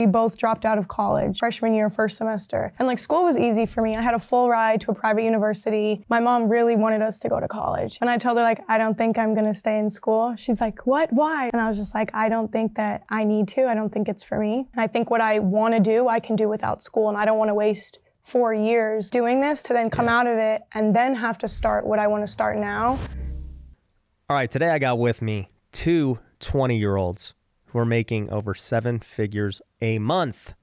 We both dropped out of college, freshman year, first semester. And like school was easy for me. I had a full ride to a private university. My mom really wanted us to go to college. And I told her like, I don't think I'm gonna stay in school. She's like, what, why? And I was just like, I don't think that I need to. I don't think it's for me. And I think what I wanna do, I can do without school. And I don't wanna waste 4 years doing this to then come out of it and then have to start what I wanna start now. All right, today I got with me two 20-year-olds who are making over 7 figures a month.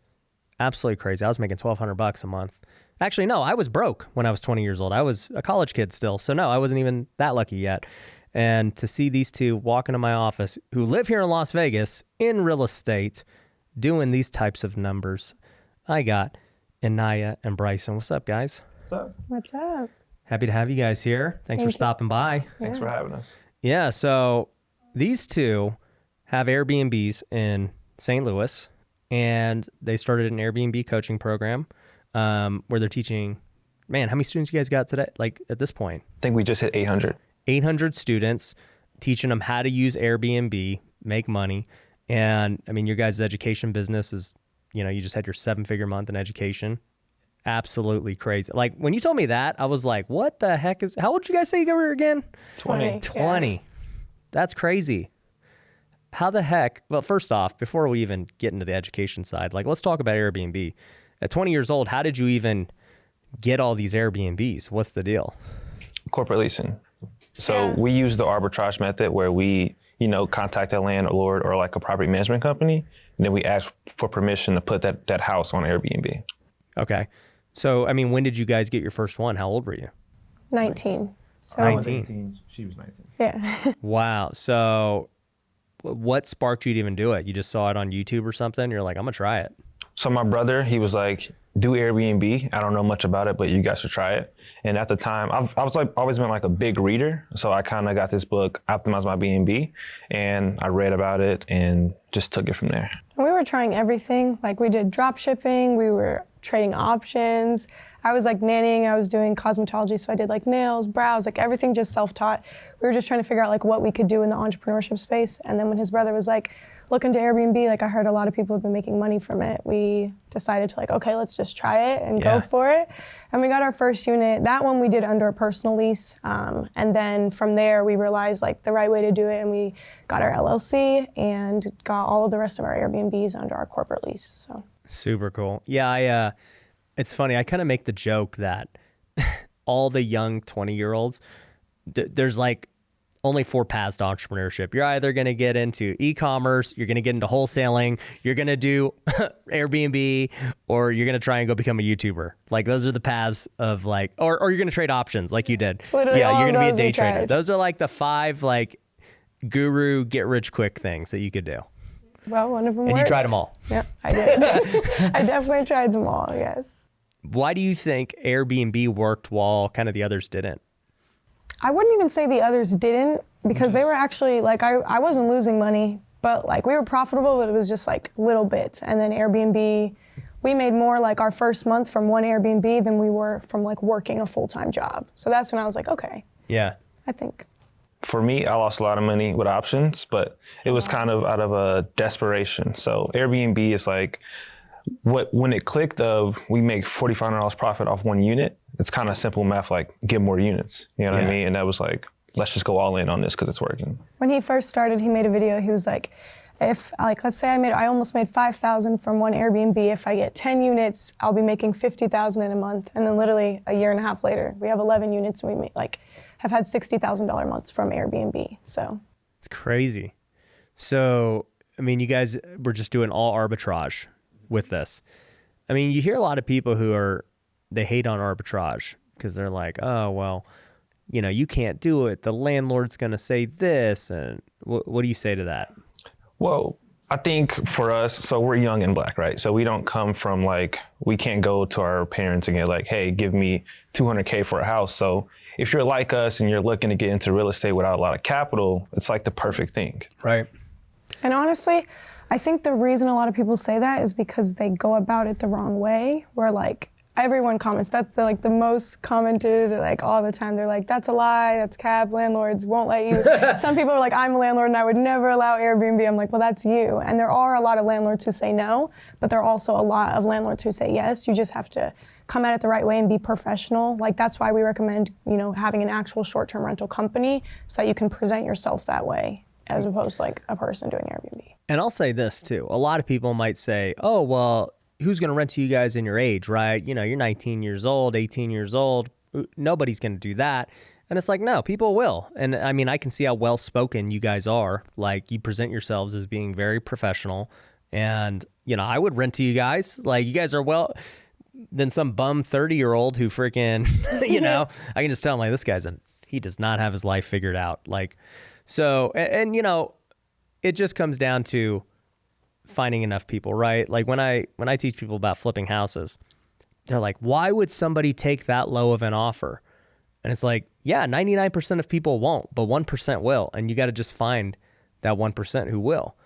Absolutely crazy. I was making $1,200 a month. Actually, no, I was broke when I was 20 years old. I was a college kid still. So no, I wasn't even that lucky yet. And to see these two walk into my office who live here in Las Vegas in real estate doing these types of numbers, I got Inayah and Bryson. What's up, guys? What's up? What's up? Happy to have you guys here. Thanks for stopping by. Thanks for having us. Yeah, so these two have Airbnbs in St. Louis, and they started an Airbnb coaching program where they're teaching, man, how many students you guys got today, like at this point? I think we just hit 800. 800 students, teaching them how to use Airbnb, make money. And I mean, your guys' education business is, you know, you just had your 7-figure month in education. Absolutely crazy. Like when you told me that, I was like, what the heck is, how old did you guys say you were again? 20. 20. Yeah. That's crazy. How the heck, well, first off, before we even get into the education side, like let's talk about Airbnb. At 20 years old, how did you even get all these Airbnbs? What's the deal? Corporate leasing. So we use the arbitrage method where we, you know, contact a landlord or like a property management company, and then we ask for permission to put that house on Airbnb. Okay. So, I mean, when did you guys get your first one? How old were you? 19. So 19. She was 19. Yeah. Wow. So what sparked you to even do it? You just saw it on YouTube or something? You're like, I'm gonna try it. So my brother, he was like, do Airbnb. I don't know much about it, but you guys should try it. And at the time, I was like always been like a big reader. So I kind of got this book, Optimize My B&B, and I read about it and just took it from there. We were trying everything. Like we did drop shipping, we were trading options. I was like nannying, I was doing cosmetology, so I did like nails, brows, like everything just self-taught. We were just trying to figure out like what we could do in the entrepreneurship space. And then when his brother was like, look into Airbnb, like I heard a lot of people have been making money from it. We decided to like, okay, let's just try it and go for it. And we got our first unit. That one we did under a personal lease. And then from there we realized like the right way to do it, and we got our LLC and got all of the rest of our Airbnbs under our corporate lease, so. Super cool. Yeah, it's funny. I kind of make the joke that all the young 20-year-olds, there's like only 4 paths to entrepreneurship. You're either going to get into e-commerce, you're going to get into wholesaling, you're going to do Airbnb, or you're going to try and go become a YouTuber. Like those are the paths of like, or you're going to trade options like you did. Literally yeah, you're going to be a day tried. trader. Those are like the 5 like guru get rich quick things that you could do. Well, one of them And worked. you tried them all. Yep, I did. I definitely tried them all, yes. Why do you think Airbnb worked while kind of the others didn't? I wouldn't even say the others didn't, because they were actually, like, I wasn't losing money, but like we were profitable, but it was just like little bits. And then Airbnb, we made more like our first month from one Airbnb than we were from like working a full-time job. So that's when I was like, okay. Yeah. I think. For me, I lost a lot of money with options, but it was kind of out of a desperation. So Airbnb is like, when it clicked of we make $4,500 profit off one unit, it's kind of simple math, like get more units, you know what I mean? And that was like, let's just go all in on this because it's working. When he first started, he made a video, he was like, if like, let's say I almost made 5,000 from one Airbnb. If I get 10 units, I'll be making 50,000 in a month. And then literally a year and a half later, we have 11 units and we have had $60,000 months from Airbnb, so. It's crazy. So, I mean, you guys were just doing all arbitrage with this. I mean, you hear a lot of people they hate on arbitrage because they're like, oh, well, you know, you can't do it. The landlord's going to say this. And what do you say to that? Well, I think for us, so we're young and black, right? So we don't come from like, we can't go to our parents and get like, hey, give me $200K for a house. So if you're like us and you're looking to get into real estate without a lot of capital, it's like the perfect thing. Right. And honestly, I think the reason a lot of people say that is because they go about it the wrong way, where like everyone comments. That's the most commented like all the time. They're like, that's a lie, that's cap, landlords won't let you. Some people are like, I'm a landlord and I would never allow Airbnb. I'm like, well, that's you. And there are a lot of landlords who say no, but there are also a lot of landlords who say yes. You just have to come at it the right way and be professional. Like that's why we recommend, having an actual short-term rental company so that you can present yourself that way as opposed to like a person doing Airbnb. And I'll say this too. A lot of people might say, oh, well, who's going to rent to you guys in your age, right? You're 19 years old, 18 years old. Nobody's going to do that. And it's like, no, people will. And I mean, I can see how well-spoken you guys are. Like you present yourselves as being very professional. And, I would rent to you guys. Like you guys are than some bum 30-year-old who freaking, I can just tell him like, this guy's he does not have his life figured out. Like, so, and it just comes down to finding enough people, right? Like when I teach people about flipping houses, they're like, why would somebody take that low of an offer? And it's like, yeah, 99% of people won't, but 1% will. And you got to just find that 1% who will.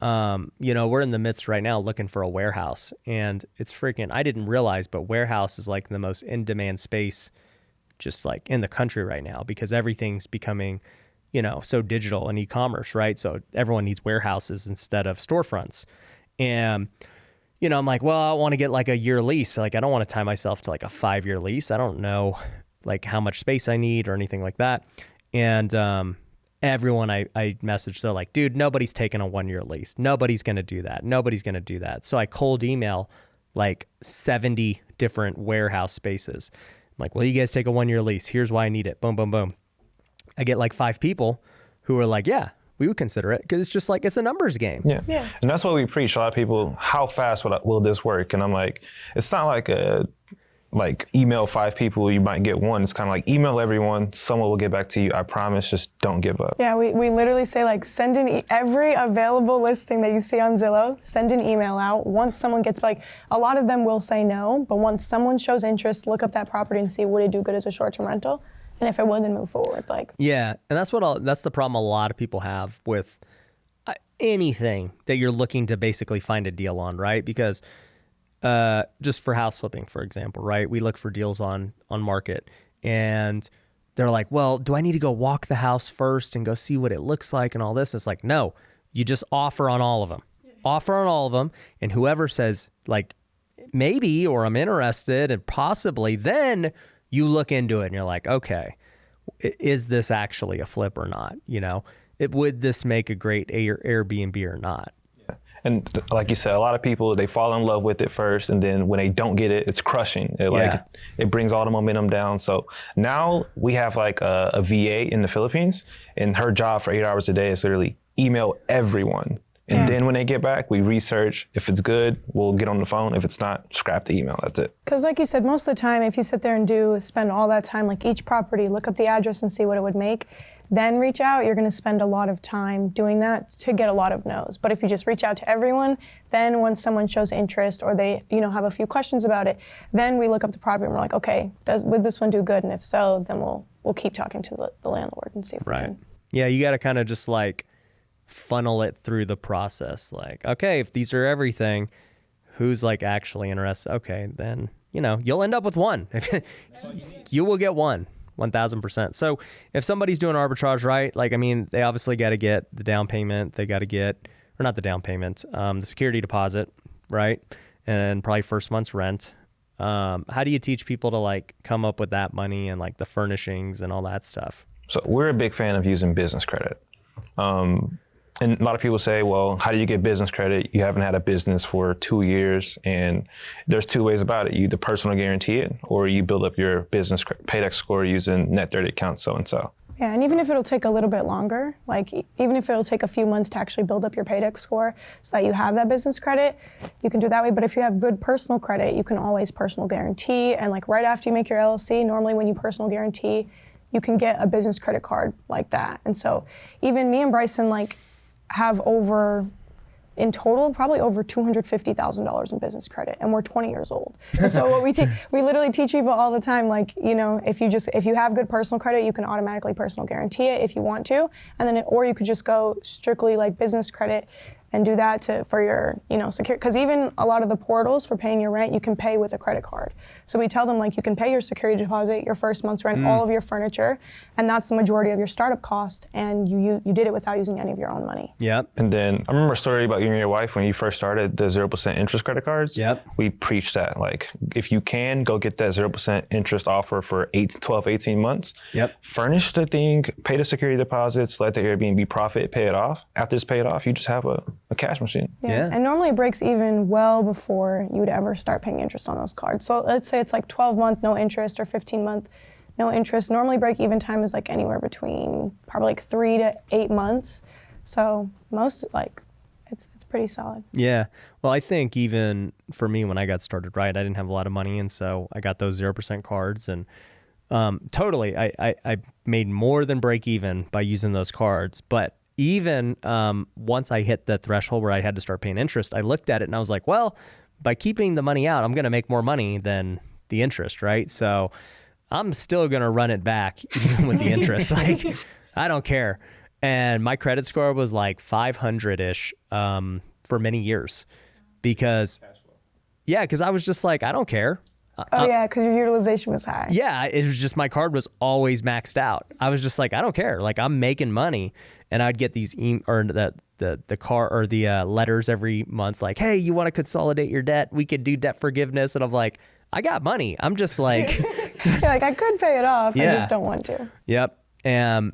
We're in the midst right now looking for a warehouse, and it's freaking, I didn't realize, but warehouse is like the most in-demand space just like in the country right now because everything's becoming, so digital and e-commerce, right? So everyone needs warehouses instead of storefronts. And, I'm like, well, I want to get like a year lease. Like, I don't want to tie myself to like a 5-year lease. I don't know like how much space I need or anything like that. And, everyone I messaged, they're like, dude, nobody's taking a 1-year lease. Nobody's going to do that. Nobody's going to do that. So I cold email like 70 different warehouse spaces. I'm like, well, you guys take a 1-year lease. Here's why I need it. Boom, boom, boom. I get like 5 people who are like, yeah, we would consider it because it's just like, it's a numbers game. Yeah. And that's what we preach. A lot of people, how fast will this work? And I'm like, it's not like email 5 people, you might get 1. It's kind of like email everyone, someone will get back to you. I promise, just don't give up. Yeah, we literally say like send every available listing that you see on Zillow, send an email out. Once someone gets a lot of them will say no, but once someone shows interest, look up that property and see would it do good as a short-term rental? And if it would, then move forward. Yeah, and that's the problem a lot of people have with anything that you're looking to basically find a deal on, right? Because just for house flipping, for example, right? We look for deals on market and they're like, well, do I need to go walk the house first and go see what it looks like and all this? It's like, no, you just offer on all of them. Offer on all of them. And whoever says like, maybe, or I'm interested and possibly, then you look into it and you're like, okay, is this actually a flip or not? Would this make a great Airbnb or not? And like you said, a lot of people, they fall in love with it first, and then when they don't get it, it's crushing. It brings all the momentum down. So now we have like a VA in the Philippines, and her job for 8 hours a day is literally email everyone. And then when they get back, we research. If it's good, we'll get on the phone. If it's not, scrap the email. That's it. Because like you said, most of the time, if you sit there and spend all that time, like each property, look up the address and see what it would make, then reach out, you're going to spend a lot of time doing that to get a lot of no's. But if you just reach out to everyone, then once someone shows interest or they, have a few questions about it, then we look up the property and we're like, okay, would this one do good? And if so, then we'll keep talking to the landlord and see if we can. Yeah, you got to kind of just like funnel it through the process. Like, okay, if these are everything, who's like actually interested? Okay, then, you'll end up with one. You will get one. 1,000%. So if somebody's doing arbitrage, right? Like, I mean, they obviously got to get the down payment. They got to get, or not the down payment, the security deposit, right? And probably first month's rent. How do you teach people to like come up with that money and like the furnishings and all that stuff? So we're a big fan of using business credit. And a lot of people say, well, how do you get business credit? You haven't had a business for 2 years. And there's 2 ways about it. You either personal guarantee it, or you build up your business paydex score using net 30 account so-and-so. Yeah, and even if it'll take a little bit longer, like even if it'll take a few months to actually build up your paydex score so that you have that business credit, you can do that way. But if you have good personal credit, you can always personal guarantee. And like right after you make your LLC, normally when you personal guarantee, you can get a business credit card like that. And so even me and Bryson have in total, probably over $250,000 in business credit, and we're 20 years old. And so what we literally teach people all the time, if you have good personal credit, you can automatically personal guarantee it if you want to, and then or you could just go strictly like business credit, and do that for your, secure, because even a lot of the portals for paying your rent, you can pay with a credit card. So we tell them like you can pay your security deposit, your first month's rent, all of your furniture, and that's the majority of your startup cost, and you did it without using any of your own money. Yep. And then I remember a story about you and your wife when you first started the 0% interest credit cards. Yep. We preached that, like, if you can, go get that 0% interest offer for 12, 18 months. Yep. Furnish the thing, pay the security deposits, let the Airbnb profit pay it off. After it's paid off, you just have a cash machine. Yeah. And normally it breaks even well before you would ever start paying interest on those cards. So let's say it's like 12-month no interest or 15-month no interest. Normally break even time is like anywhere between probably like 3 to 8 months. So most it's pretty solid. Yeah. Well, I think even for me when I got started, right, I didn't have a lot of money, and so I got those 0% cards, and totally I made more than break even by using those cards. But even once I hit the threshold where I had to start paying interest, I looked at it and I was like, well, by keeping the money out, I'm going to make more money than the interest, right? So I'm still going to run it back even with the interest. Like, I don't care. And my credit score was like 500-ish for many years because I was just like, I don't care. Yeah, because your utilization was high. Yeah, it was just my card was always maxed out. I was just like, I don't care. Like, I'm making money, and I'd get these letters every month like, hey, you want to consolidate your debt? We could do debt forgiveness. And I'm like, I got money. I'm just like, You're like, I could pay it off. Yeah. I just don't want to. Yep. And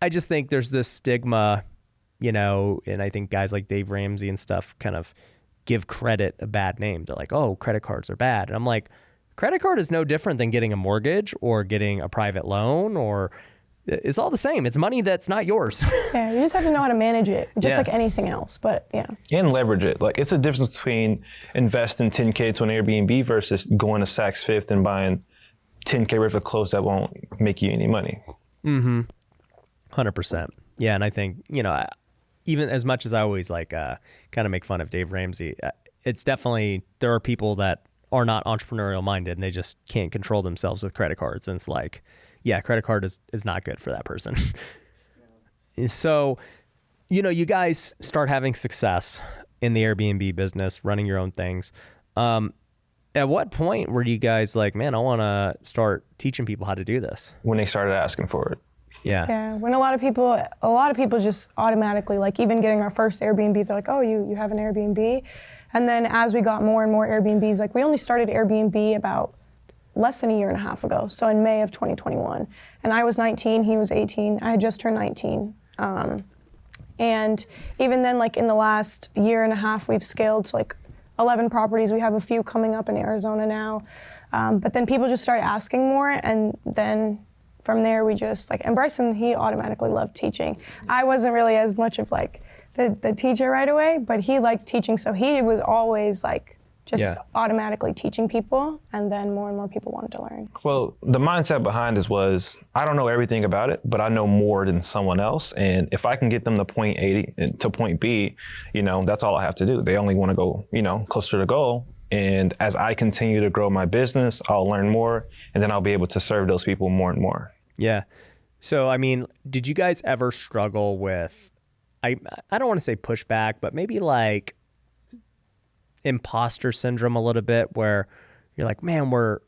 I just think there's this stigma, and I think guys like Dave Ramsey and stuff kind of give credit a bad name. They're like, oh, credit cards are bad. And I'm like, credit card is no different than getting a mortgage or getting a private loan, or it's all the same. It's money that's not yours. Yeah, you just have to know how to manage it, just Yeah. like anything else. But yeah. And leverage it. Like, it's a difference between investing 10K to an Airbnb versus going to Saks Fifth and buying 10K worth of clothes that won't make you any money. 100%. Yeah, and I think, even as much as I always kind of make fun of Dave Ramsey, it's definitely, there are people that are not entrepreneurial minded and they just can't control themselves with credit cards. And it's like, yeah, credit card is not good for that person. So, you guys start having success in the Airbnb business, running your own things. At what point were you guys like, man, I want to start teaching people how to do this? When they started asking for it. Yeah. Yeah, when a lot of people just automatically, like even getting our first Airbnb, they're like, oh, you have an Airbnb? And then as we got more and more Airbnbs, like we only started Airbnb about less than a year and a half ago, so in May of 2021. And I was 19, he was 18, I had just turned 19. And even then, like in the last year and a half, we've scaled to like 11 properties. We have a few coming up in Arizona now. But then people just started asking more, and then from there we just and Bryson, he automatically loved teaching. I wasn't really as much of like the teacher right away, but he liked teaching, so he was always like just automatically teaching people, and then more and more people wanted to learn. Well, the mindset behind this was, I don't know everything about it, but I know more than someone else. And if I can get them to point A to point B, that's all I have to do. They only want to go, closer to the goal. And as I continue to grow my business, I'll learn more, and then I'll be able to serve those people more and more. Yeah. So, I mean, did you guys ever struggle with, I don't want to say pushback, but maybe like imposter syndrome a little bit, where you're like, man, we're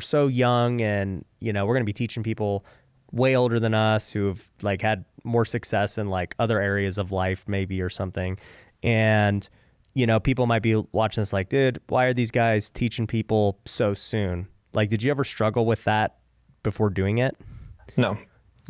so young, and we're going to be teaching people way older than us who've like had more success in like other areas of life maybe or something. And people might be watching this like, dude, why are these guys teaching people so soon? Like, did you ever struggle with that before doing it? No.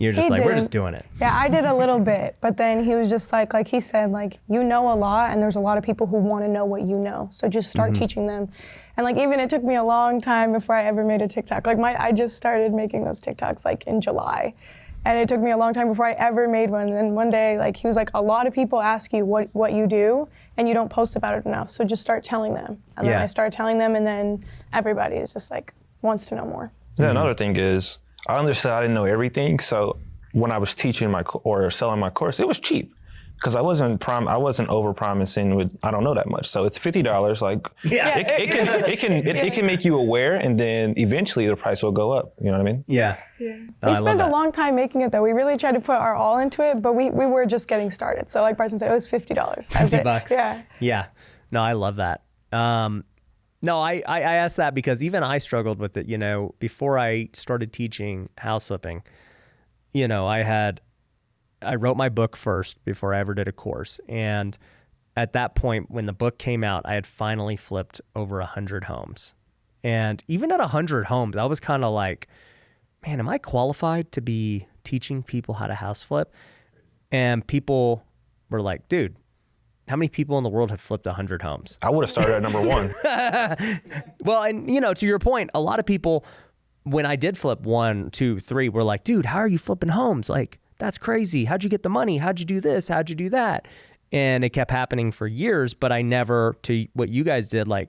You're just He like, we're did. just doing it. Yeah, I did a little bit, but then he was just like he said, like, you know a lot, and there's a lot of people who want to know what you know. So just start teaching them. And like, even it took me a long time before I ever made a TikTok. Like I just started making those TikToks like in July. And it took me a long time before I ever made one. And then one day, like, he was like, a lot of people ask you what you do, and you don't post about it enough. So just start telling them. And then I started telling them, and then everybody is just like, wants to know more. Yeah, another thing is, I understood I didn't know everything. So when I was teaching or selling my course, it was cheap. because I wasn't over promising with, I don't know that much. So it's $50. Like, Yeah. it can make you aware, and then eventually the price will go up. You know what I mean? Yeah. We spent a long time making it though. We really tried to put our all into it, but we were just getting started. So like Bryson said, it was $50. $50. Yeah. Yeah. No, I love that. No, I asked that because even I struggled with it, before I started teaching house flipping. I wrote my book first before I ever did a course. And at that point, when the book came out, I had finally flipped over 100 homes. And even at 100 homes, I was kind of like, man, am I qualified to be teaching people how to house flip? And people were like, dude, how many people in the world have flipped 100 homes? I would have started at number one. Well, and to your point, a lot of people, when I did flip 1, 2, 3, were like, dude, how are you flipping homes? Like, that's crazy. How'd you get the money? How'd you do this? How'd you do that? And it kept happening for years, but I never, to what you guys did, like,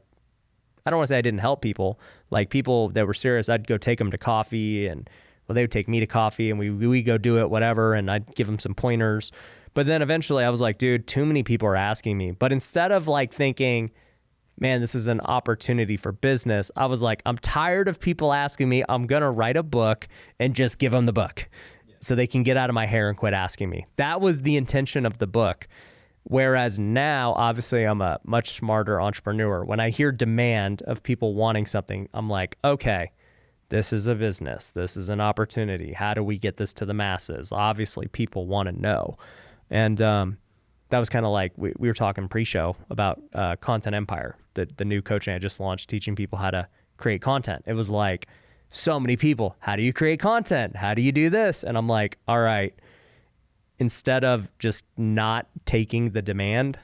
I don't want to say I didn't help people. Like, people that were serious, I'd go take them to coffee, and they would take me to coffee, and we go do it, whatever, and I'd give them some pointers. But then eventually I was like, dude, too many people are asking me. But instead of like thinking, man, this is an opportunity for business, I was like, I'm tired of people asking me. I'm going to write a book and just give them the book so they can get out of my hair and quit asking me. That was the intention of the book. Whereas now, obviously, I'm a much smarter entrepreneur. When I hear demand of people wanting something, I'm like, okay, this is a business. This is an opportunity. How do we get this to the masses? Obviously, people want to know. And that was kind of like, we were talking pre-show about Content Empire, the new coaching I just launched, teaching people how to create content. It was like, so many people, how do you create content? How do you do this? And I'm like, all right, instead of just not taking the demand,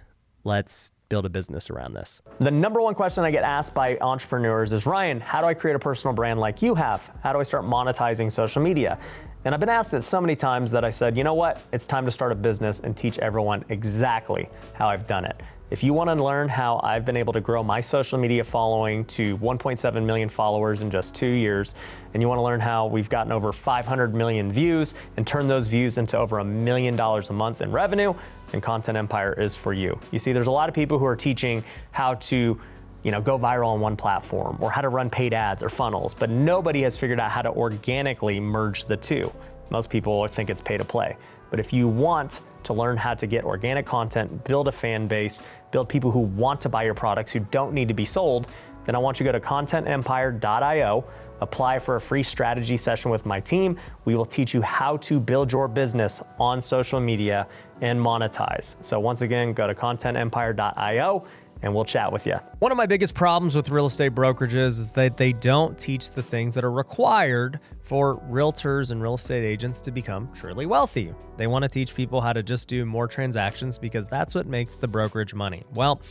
let's build a business around this. The number one question I get asked by entrepreneurs is, Ryan, how do I create a personal brand like you have? How do I start monetizing social media? And I've been asked it so many times that I said, you know what? It's time to start a business and teach everyone exactly how I've done it. If you want to learn how I've been able to grow my social media following to 1.7 million followers in just 2 years, and you want to learn how we've gotten over 500 million views and turned those views into over $1 million a month in revenue, then Content Empire is for you. You see, there's a lot of people who are teaching how to go viral on one platform or how to run paid ads or funnels, but nobody has figured out how to organically merge the two. Most people think it's pay to play. But if you want to learn how to get organic content, build a fan base, build people who want to buy your products who don't need to be sold, then I want you to go to contentempire.io, apply for a free strategy session with my team. We will teach you how to build your business on social media and monetize. So once again, go to contentempire.io and we'll chat with you. One of my biggest problems with real estate brokerages is that they don't teach the things that are required for realtors and real estate agents to become truly wealthy. They want to teach people how to just do more transactions because that's what makes the brokerage money. Well,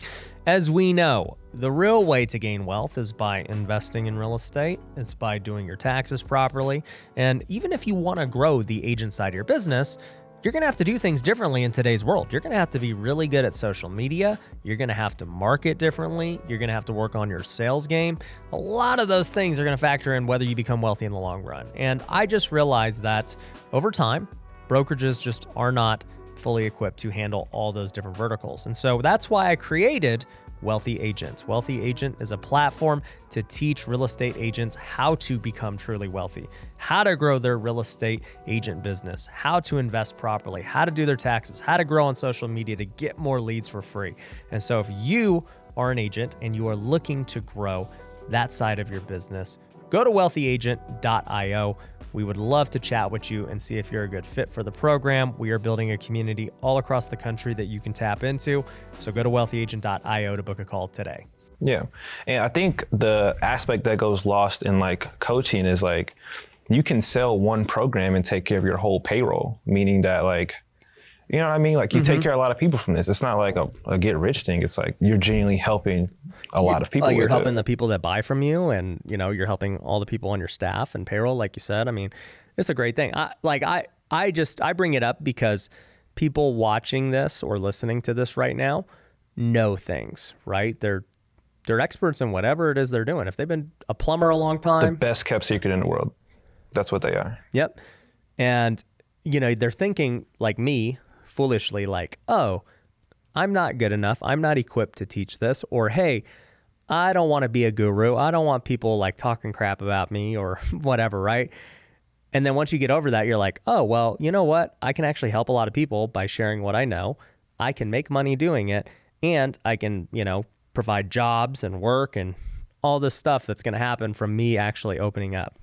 as we know, the real way to gain wealth is by investing in real estate. It's by doing your taxes properly. And even if you want to grow the agent side of your business, you're going to have to do things differently in today's world. You're going to have to be really good at social media. You're going to have to market differently. You're going to have to work on your sales game. A lot of those things are going to factor in whether you become wealthy in the long run. And I just realized that over time, brokerages just are not fully equipped to handle all those different verticals. And so that's why I created Wealthy Agent. Wealthy Agent is a platform to teach real estate agents how to become truly wealthy, how to grow their real estate agent business, how to invest properly, how to do their taxes, how to grow on social media to get more leads for free. And so if you are an agent and you are looking to grow that side of your business, go to wealthyagent.io. We would love to chat with you and see if you're a good fit for the program. We are building a community all across the country that you can tap into. So go to wealthyagent.io to book a call today. Yeah. And I think the aspect that goes lost in like coaching is like, you can sell one program and take care of your whole payroll, meaning that like, you know what I mean? Like you take care of a lot of people from this. It's not like a get rich thing. It's like you're genuinely helping a lot of people. You're helping the people that buy from you, and you're helping all the people on your staff and payroll, like you said. I mean, it's a great thing. I bring it up because people watching this or listening to this right now know things, right? They're experts in whatever it is they're doing. If they've been a plumber a long time, the best kept secret in the world. That's what they are. Yep. And they're thinking like me, foolishly like, oh, I'm not good enough. I'm not equipped to teach this. Or, hey, I don't want to be a guru. I don't want people like talking crap about me or whatever, right? And then once you get over that, you're like, oh, well, you know what? I can actually help a lot of people by sharing what I know. I can make money doing it, and I can, provide jobs and work and all this stuff that's going to happen from me actually opening up.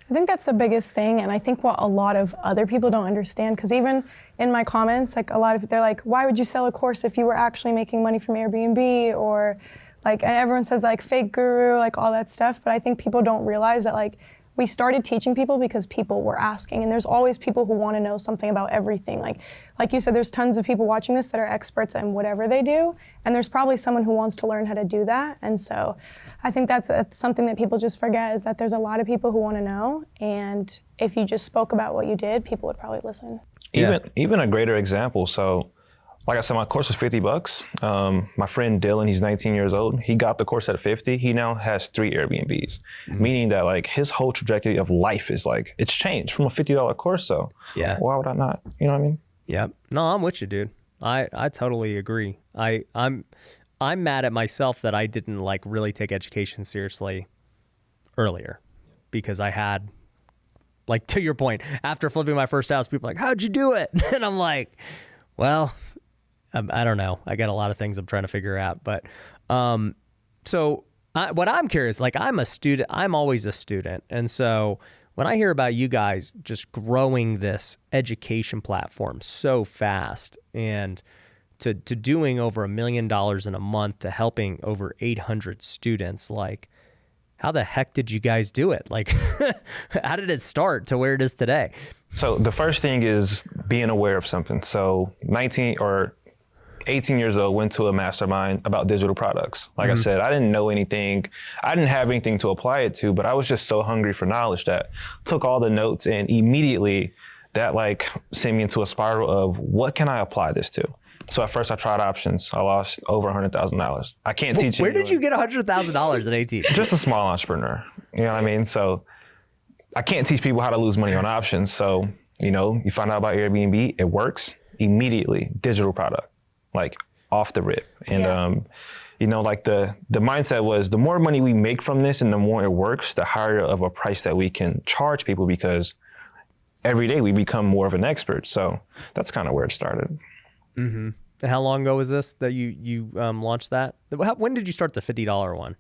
I think that's the biggest thing, and I think what a lot of other people don't understand, because even in my comments, like they're like, why would you sell a course if you were actually making money from Airbnb? Or like, and everyone says like fake guru, like all that stuff, but I think people don't realize that like we started teaching people because people were asking, and there's always people who want to know something about everything. Like you said, there's tons of people watching this that are experts in whatever they do, and there's probably someone who wants to learn how to do that. And so I think that's something that people just forget, is that there's a lot of people who want to know, and if you just spoke about what you did, people would probably listen. Even a greater example. So like I said, my course was $50. My friend Dylan, he's 19 years old. He got the course at 50. He now has 3 Airbnbs, meaning that like his whole trajectory of life is like, it's changed from a $50 course. So why would I not? You know what I mean? Yeah. No, I'm with you, dude. I totally agree. I'm mad at myself that I didn't like really take education seriously earlier, because I had, like, to your point, after flipping my first house, people are like, how'd you do it? And I'm like, well, I don't know. I got a lot of things I'm trying to figure out. But what I'm curious, like, I'm a student. I'm always a student. And so when I hear about you guys just growing this education platform so fast, and to doing over $1 million in a month, to helping over 800 students, like, how the heck did you guys do it? Like, how did it start to where it is today? So the first thing is being aware of something. So 19 or 18 years old, went to a mastermind about digital products. Like I said, I didn't know anything. I didn't have anything to apply it to, but I was just so hungry for knowledge that took all the notes, and immediately that like sent me into a spiral of what can I apply this to? So at first I tried options. I lost over $100,000. I can't teach you. Where did you get $100,000 at 18? Just a small entrepreneur. You know what I mean? So I can't teach people how to lose money on options. So, you find out about Airbnb, it works immediately. Digital product, like off the rip. And, like the mindset was, the more money we make from this and the more it works, the higher of a price that we can charge people, because every day we become more of an expert. So that's kind of where it started. Mm-hmm. And how long ago was this that you launched that? When did you start the $50 one?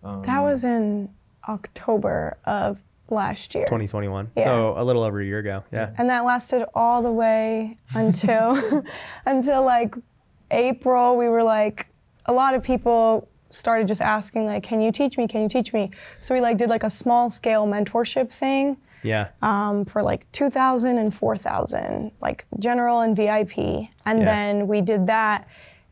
That was in October of last year. 2021. Yeah. So a little over a year ago. Yeah. And that lasted all the way until until like April. We were like, a lot of people started just asking like, can you teach me? Can you teach me? So we like did like a small scale mentorship thing. Yeah. For like 2,000 and 4,000, like general and VIP. And then we did that.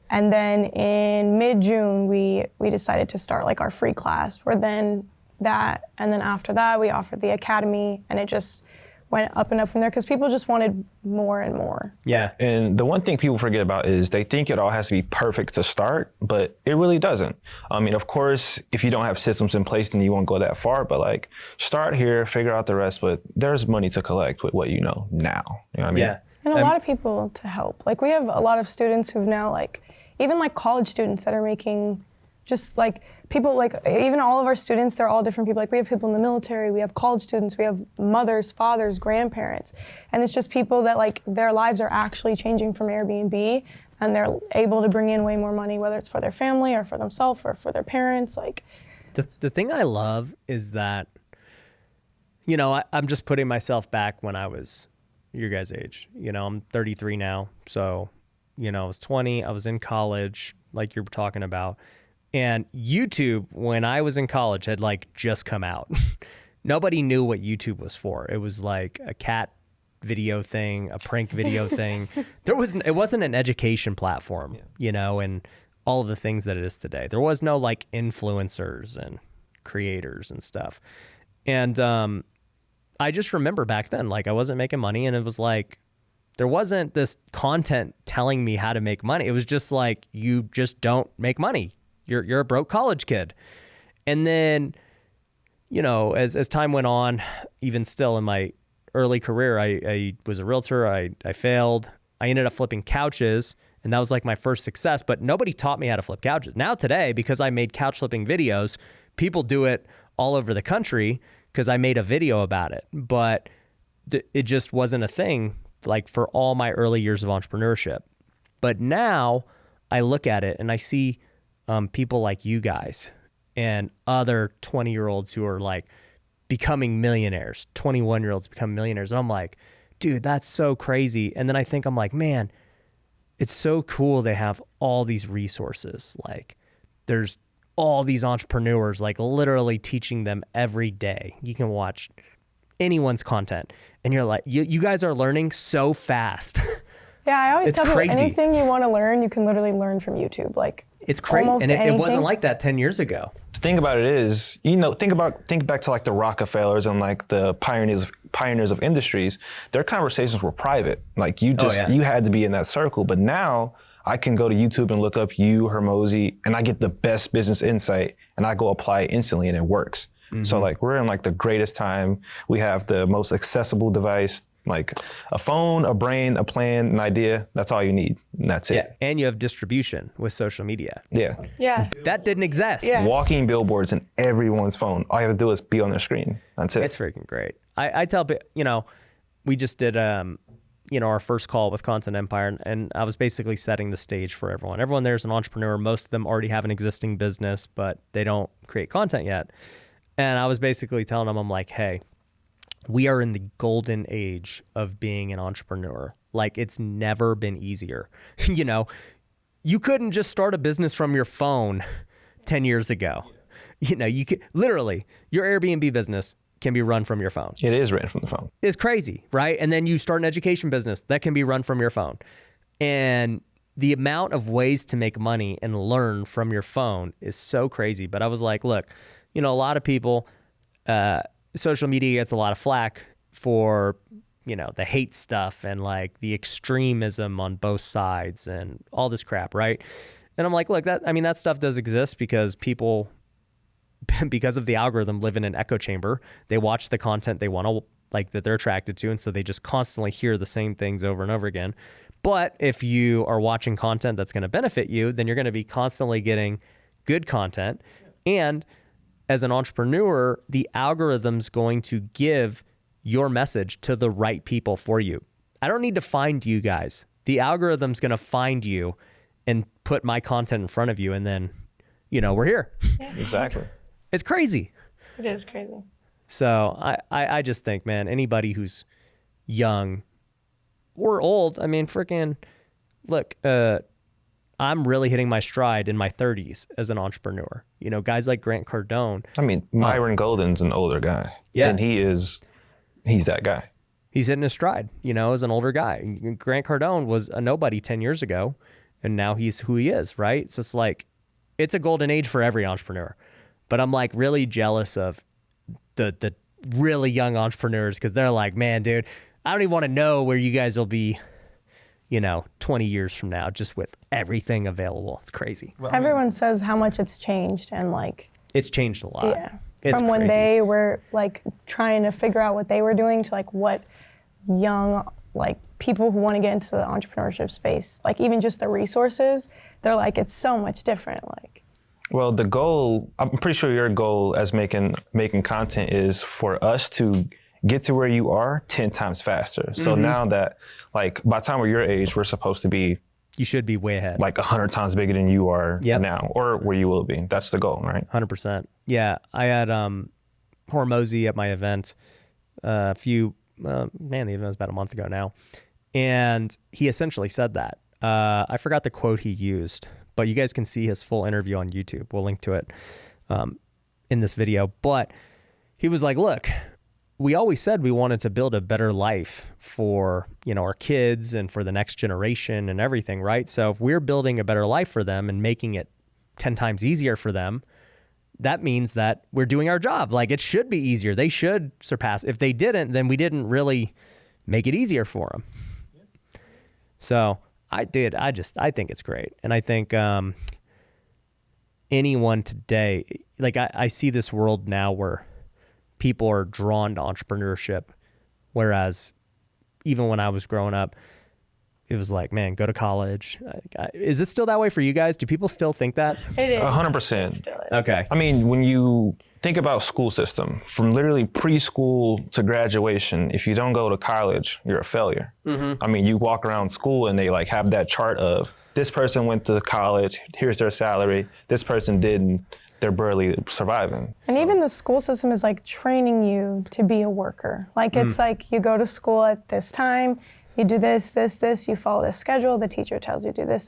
And then in mid-June, we decided to start like our free class. And then after that, we offered the academy, and it just went up and up from there, because people just wanted more and more. Yeah. And the one thing people forget about is they think it all has to be perfect to start, but it really doesn't. I mean, of course, if you don't have systems in place, then you won't go that far, but like, start here, figure out the rest, but there's money to collect with what you know now. You know what I mean? Yeah. And a lot of people to help. Like, we have a lot of students who've now, like, even like college students that are making just like people, like even all of our students, they're all different people. Like, we have people in the military, we have college students, we have mothers, fathers, grandparents. And it's just people that like their lives are actually changing from Airbnb, and they're able to bring in way more money, whether it's for their family or for themselves or for their parents. Like, the thing I love is that, I'm just putting myself back when I was your guys' age. I'm 33 now. So, I was 20, I was in college, like you were talking about. And YouTube, when I was in college, had like just come out. Nobody knew what YouTube was for. It was like a cat video thing, a prank video thing. It wasn't an education platform, and all of the things that it is today. There was no like influencers and creators and stuff. And I just remember back then, like, I wasn't making money, and it was like, there wasn't this content telling me how to make money. It was just like, you just don't make money. You're a broke college kid. And then, as time went on, even still in my early career, I was a realtor. I failed. I ended up flipping couches, and that was like my first success, but nobody taught me how to flip couches. Now today, because I made couch flipping videos, people do it all over the country because I made a video about it, but it just wasn't a thing like for all my early years of entrepreneurship. But now I look at it and I see people like you guys and other 20-year-olds who are like becoming millionaires, 21-year-olds become millionaires. And I'm like, dude, that's so crazy. And then I think, I'm like, man, it's so cool they have all these resources. Like there's all these entrepreneurs like literally teaching them every day. You can watch anyone's content and you're like, you guys are learning so fast. Yeah, I always It's tell people crazy. anything you want to learn, you can literally learn from YouTube. Like It's crazy. almost And it wasn't anything. like that 10 years ago. The thing about it is, think back to like the Rockefellers and like the pioneers of industries. Their conversations were private. Like you had to be in that circle. But now I can go to YouTube and look up you, Hermosi, and I get the best business insight and I go apply it instantly and it works. So like we're in like the greatest time. We have the most accessible device, like a phone, a brain, a plan, an idea. That's all you need. And that's it. Yeah. And you have distribution with social media. Yeah. Yeah. That didn't exist. Yeah. Walking billboards in everyone's phone. All you have to do is be on their screen. That's it. It's freaking great. I tell, we just did, our first call with Content Empire, and I was basically setting the stage for everyone. Everyone there's an entrepreneur. Most of them already have an existing business, but they don't create content yet. And I was basically telling them, I'm like, hey, we are in the golden age of being an entrepreneur. Like it's never been easier. You couldn't just start a business from your phone 10 years ago. You could literally, your Airbnb business can be run from your phone. It is written from the phone. It's crazy, right? And then you start an education business that can be run from your phone. And the amount of ways to make money and learn from your phone is so crazy. But I was like, look, a lot of people, social media gets a lot of flack for, the hate stuff and like the extremism on both sides and all this crap, right? And I'm like, look, that stuff does exist because people, because of the algorithm, live in an echo chamber. They watch the content they want to like that they're attracted to, and so they just constantly hear the same things over and over again. But if you are watching content that's going to benefit you, then you're going to be constantly getting good content. And as an entrepreneur, the algorithm's going to give your message to the right people for you. I don't need to find you guys. The algorithm's going to find you and put my content in front of you, and then, we're here. Yeah. Exactly. It's crazy. It is crazy. So I just think, man, anybody who's young or old, freaking, look, I'm really hitting my stride in my 30s as an entrepreneur. Guys like Grant Cardone. Myron Golden's an older guy. Yeah. And he's that guy. He's hitting his stride, as an older guy. Grant Cardone was a nobody 10 years ago, and now he's who he is, right? So it's like, it's a golden age for every entrepreneur. But I'm like really jealous of the really young entrepreneurs because they're like, man, dude, I don't even want to know where you guys will be, 20 years from now, just with everything available. It's crazy. Everyone says how much it's changed and like. It's changed a lot. Yeah. It's From when crazy. they were like trying to figure out what they were doing to like what young like people who want to get into the entrepreneurship space, like even just the resources, they're like, it's so much different. Like. Well, the goal, I'm pretty sure your goal as making content is for us to get to where you are 10 times faster. So now that, like, by the time we're your age, we're supposed to be, You should be way ahead. like 100 times bigger than you are now, or where you will be. That's the goal, right? 100%. Yeah. I had Hormozy at my event the event was about a month ago now. And he essentially said that. I forgot the quote he used, but you guys can see his full interview on YouTube. We'll link to it in this video. But he was like, look, we always said we wanted to build a better life for, our kids and for the next generation and everything, right? So if we're building a better life for them and making it 10 times easier for them, that means that we're doing our job. Like it should be easier. They should surpass. If they didn't, then we didn't really make it easier for them. Yeah. So I think it's great. And I think anyone today, like I see this world now where people are drawn to entrepreneurship, whereas even when I was growing up, it was like, man, go to college. Is it still that way for you guys? Do people still think that? It is. 100%. Okay. I mean, when you think about school system, from literally preschool to graduation, if you don't go to college, you're a failure. I mean, you walk around school and they like have that chart of this person went to college, here's their salary, this person didn't, they're barely surviving. And even the school system is like training you to be a worker. Like it's like you go to school at this time, you do this, you follow this schedule, the teacher tells you do this,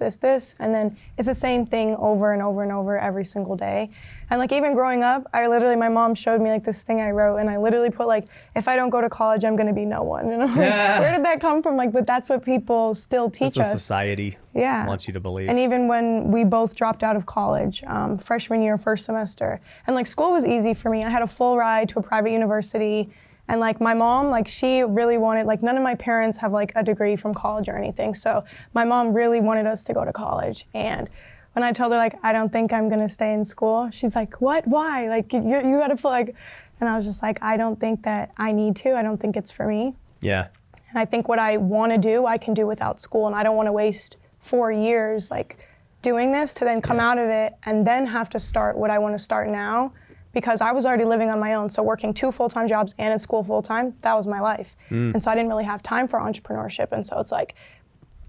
and then it's the same thing over and over and over every single day. And like even growing up, my mom showed me like this thing I wrote, and I literally put like, if I don't go to college, I'm gonna be no one. And I'm like, where did that come from? Like, but that's what people still teach That's us. what society wants you to believe. And even when we both dropped out of college, freshman year, first semester, and like school was easy for me. I had a full ride to a private university. And like my mom, like she really wanted, like none of my parents have like a degree from college or anything. So my mom really wanted us to go to college. And when I told her like, I don't think I'm gonna stay in school, she's like, what, why? Like you gotta put like, and I was just like, I don't think that I need to, I don't think it's for me. Yeah. And I think what I wanna do, I can do without school. And I don't wanna waste 4 years like doing this to then come out of it and then have to start what I wanna start now. Because I was already living on my own, so working 2 full-time jobs and in school full-time, that was my life. And so I didn't really have time for entrepreneurship, and so it's like,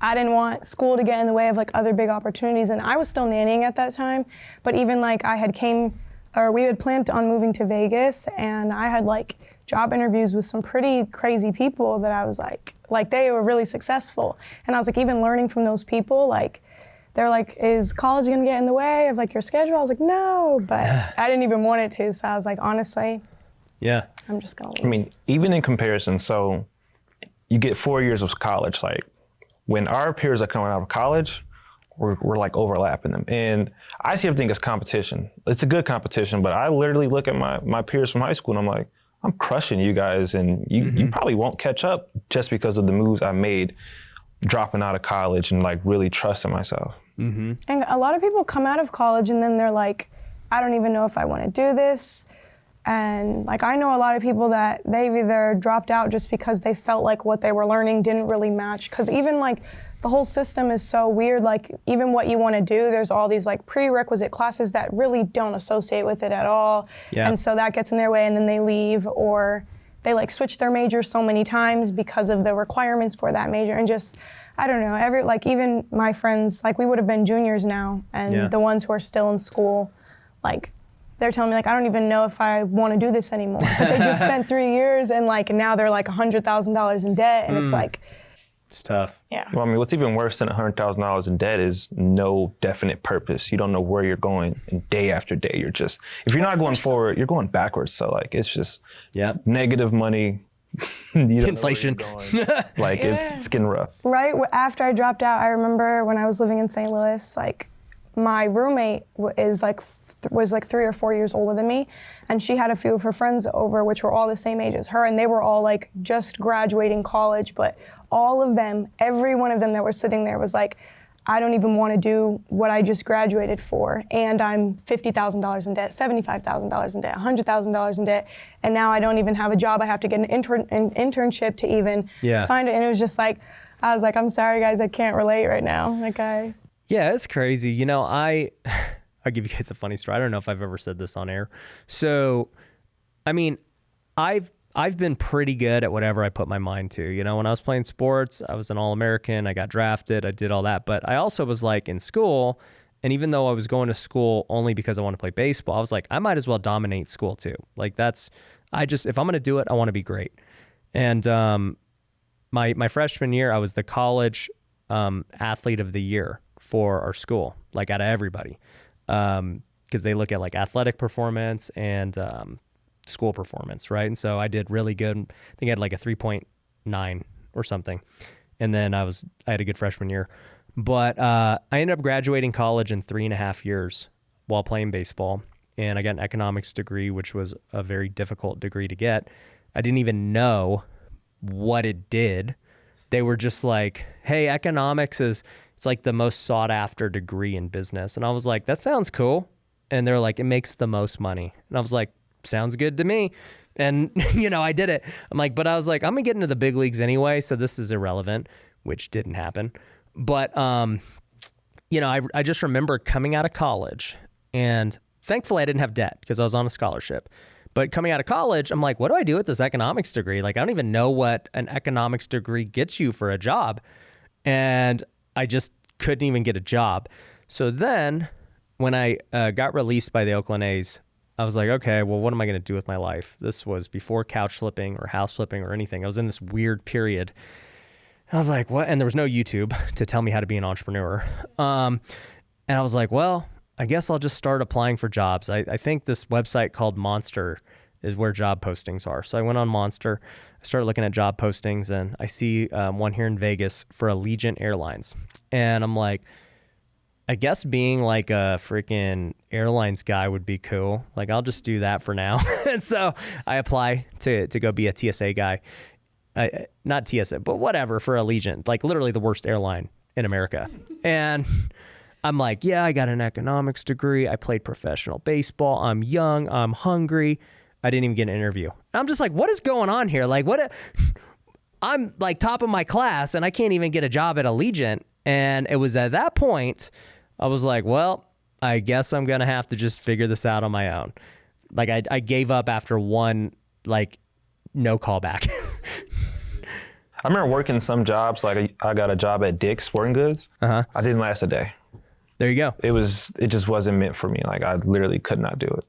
I didn't want school to get in the way of like other big opportunities, and I was still nannying at that time, but even like we had planned on moving to Vegas, and I had like job interviews with some pretty crazy people that I was like they were really successful. And I was like, even learning from those people, like, they're like, is college gonna get in the way of like your schedule? I was like, no, but I didn't even want it to. So I was like, honestly, I'm just gonna leave. I mean, even in comparison, so you get 4 years of college, like when our peers are coming out of college, we're like overlapping them. And I see everything as competition. It's a good competition, but I literally look at my peers from high school and I'm like, I'm crushing you guys, and you probably won't catch up just because of the moves I made dropping out of college and like really trusting myself. And a lot of people come out of college and then they're like, I don't even know if I want to do this. And like I know a lot of people that they've either dropped out just because they felt like what they were learning didn't really match. Because even like the whole system is so weird. Like even what you want to do, there's all these like prerequisite classes that really don't associate with it at all. And so that gets in their way, and then they leave, or they like switch their major so many times because of the requirements for that major. And just, I don't know, even my friends, like we would have been juniors now, and the ones who are still in school, like they're telling me like, I don't even know if I want to do this anymore. But they just spent 3 years and like now they're like $100,000 in debt, and it's like, it's tough. Yeah. Well, I mean, what's even worse than $100,000 in debt is no definite purpose. You don't know where you're going, and day after day, you're just, if you're not going forward, you're going backwards. So like, it's just negative money. Inflation. Like it's getting rough. Right after I dropped out, I remember when I was living in St. Louis, like my roommate was like 3 or 4 years older than me, and she had a few of her friends over, which were all the same age as her, and they were all like just graduating college, but all of them, every one of them that were sitting there was like, I don't even want to do what I just graduated for, and I'm $50,000 in debt, $75,000 in debt, $100,000 in debt, and now I don't even have a job. I have to get an internship to even find it. And it was just like, I was like, I'm sorry guys, I can't relate right now. Yeah, it's crazy. You know, I'll give you guys a funny story. I don't know if I've ever said this on air. So, I mean, I've been pretty good at whatever I put my mind to. You know, when I was playing sports, I was an All-American, I got drafted, I did all that. But I also was like in school, and even though I was going to school only because I want to play baseball, I was like, I might as well dominate school too. Like if I'm going to do it, I want to be great. And my freshman year, I was the college athlete of the year for our school, like out of everybody. Because they look at like athletic performance and school performance, right? And so I did really good. I think I had like a 3.9 or something. And then I had a good freshman year. But I ended up graduating college in 3.5 years while playing baseball. And I got an economics degree, which was a very difficult degree to get. I didn't even know what it did. They were just like, hey, economics it's like the most sought after degree in business. And I was like, that sounds cool. And they're like, it makes the most money. And I was like, sounds good to me. And, you know, I did it. I'm like, but I was like, I'm going to get into the big leagues anyway, so this is irrelevant. which didn't happen. But, you know, I just remember coming out of college, and thankfully I didn't have debt because I was on a scholarship. But coming out of college, I'm like, what do I do with this economics degree? Like, I don't even know what an economics degree gets you for a job. And I just couldn't even get a job. So then when I got released by the Oakland A's, I was like, okay, well, what am I going to do with my life? This was before couch flipping or house flipping or anything. I was in this weird period. I was like, what? And there was no YouTube to tell me how to be an entrepreneur. And I was like, well, I guess I'll just start applying for jobs. I think this website called Monster is where job postings are. So I went on Monster, I started looking at job postings, and I see one here in Vegas for Allegiant Airlines. And I'm like, I guess being like a freaking airlines guy would be cool. Like, I'll just do that for now. And so I apply to go be a TSA guy. Not TSA, but whatever, for Allegiant, like literally the worst airline in America. And I'm like, yeah, I got an economics degree. I played professional baseball. I'm young. I'm hungry. I didn't even get an interview. I'm just like, what is going on here? Like, I'm like top of my class and I can't even get a job at Allegiant. And it was at that point, I was like, well, I guess I'm going to have to just figure this out on my own. Like, I gave up after one, like, no callback. I remember working some jobs, like I got a job at Dick's Sporting Goods. I didn't last a day. There you go. It just wasn't meant for me. Like, I literally could not do it.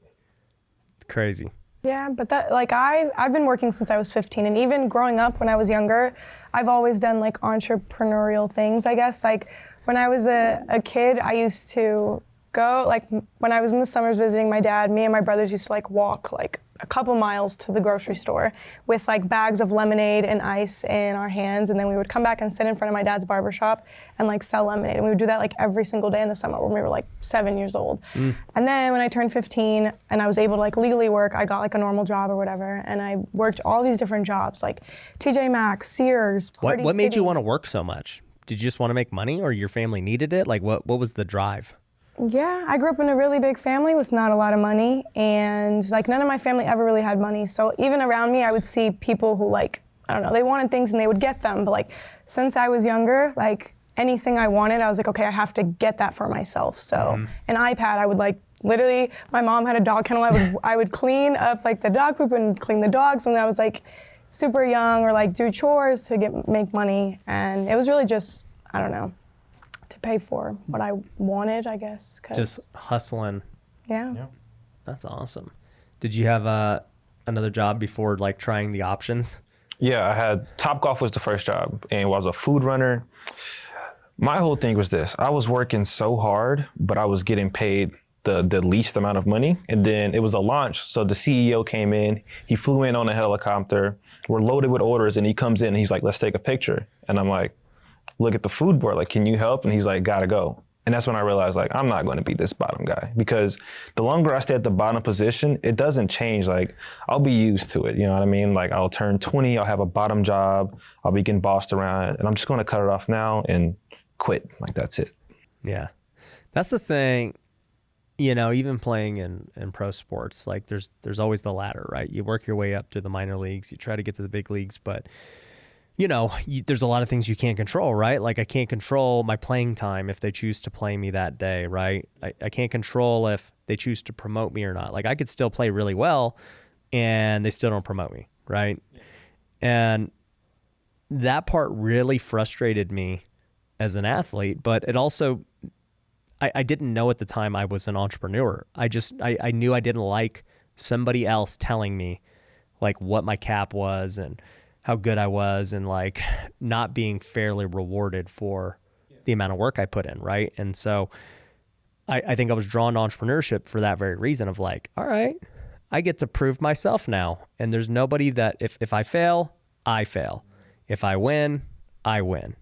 Crazy. Yeah, but that, like, I've been working since I was 15, and even growing up when I was younger, I've always done like entrepreneurial things, I guess. Like, when I was a kid, I used to go, like, when I was in the summers visiting my dad, me and my brothers used to like walk like a couple miles to the grocery store with like bags of lemonade and ice in our hands, and then we would come back and sit in front of my dad's barbershop and like sell lemonade. And we would do that like every single day in the summer when we were like 7 years old. And then when I turned 15 and I was able to like legally work, I got like a normal job or whatever, and I worked all these different jobs like TJ Maxx, Sears, Party What made City. you want to work so much? Did you just want to make money, or your family needed it? Like, what was the drive? Yeah, I grew up in a really big family with not a lot of money, and like none of my family ever really had money. So even around me, I would see people who, like, I don't know, they wanted things and they would get them. But like, since I was younger, like anything I wanted, I was like, okay, I have to get that for myself. So an iPad, I would like, literally, my mom had a dog kennel. I would clean up like the dog poop and clean the dogs when I was like super young, or like do chores to make money. And it was really just, I don't know, to pay for what I wanted, I guess. Just hustling. Yeah. That's awesome. Did you have another job before like trying the options? Yeah, I had Topgolf was the first job, and I was a food runner. My whole thing was this: I was working so hard, but I was getting paid the least amount of money. And then it was a launch, so the CEO came in. He flew in on a helicopter. We're loaded with orders, and he comes in and he's like, "Let's take a picture." And I'm like, look at the food board, like, can you help? And he's like, gotta go. And that's when I realized, like, I'm not going to be this bottom guy, because the longer I stay at the bottom position, it doesn't change. Like, I'll be used to it, you know what I mean? Like, I'll turn 20, I'll have a bottom job, I'll be getting bossed around, and I'm just going to cut it off now and quit. Like, that's it. Yeah. That's the thing, you know, even playing in pro sports, like there's always the ladder, right? You work your way up to the minor leagues, you try to get to the big leagues, but you know, there's a lot of things you can't control, right? Like, I can't control my playing time if they choose to play me that day, right? I can't control if they choose to promote me or not. Like, I could still play really well and they still don't promote me, right? Yeah. And that part really frustrated me as an athlete, but it also, I didn't know at the time I was an entrepreneur. I knew I didn't like somebody else telling me like what my cap was and how good I was, and like not being fairly rewarded for the amount of work I put in, right? And so I think I was drawn to entrepreneurship for that very reason of like, all right, I get to prove myself now. And there's nobody that if I fail, I fail. If I win, I win.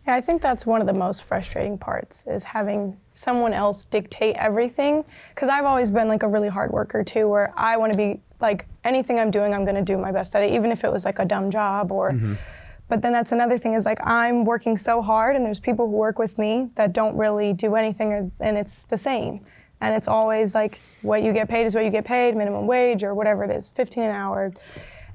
Yeah, I think that's one of the most frustrating parts, is having someone else dictate everything. Because I've always been like a really hard worker too, where I want to be like, anything I'm doing, I'm going to do my best at it, even if it was like a dumb job or, but then that's another thing, is like, I'm working so hard and there's people who work with me that don't really do anything, and it's the same. And it's always like, what you get paid is what you get paid, minimum wage or whatever it is, 15 an hour.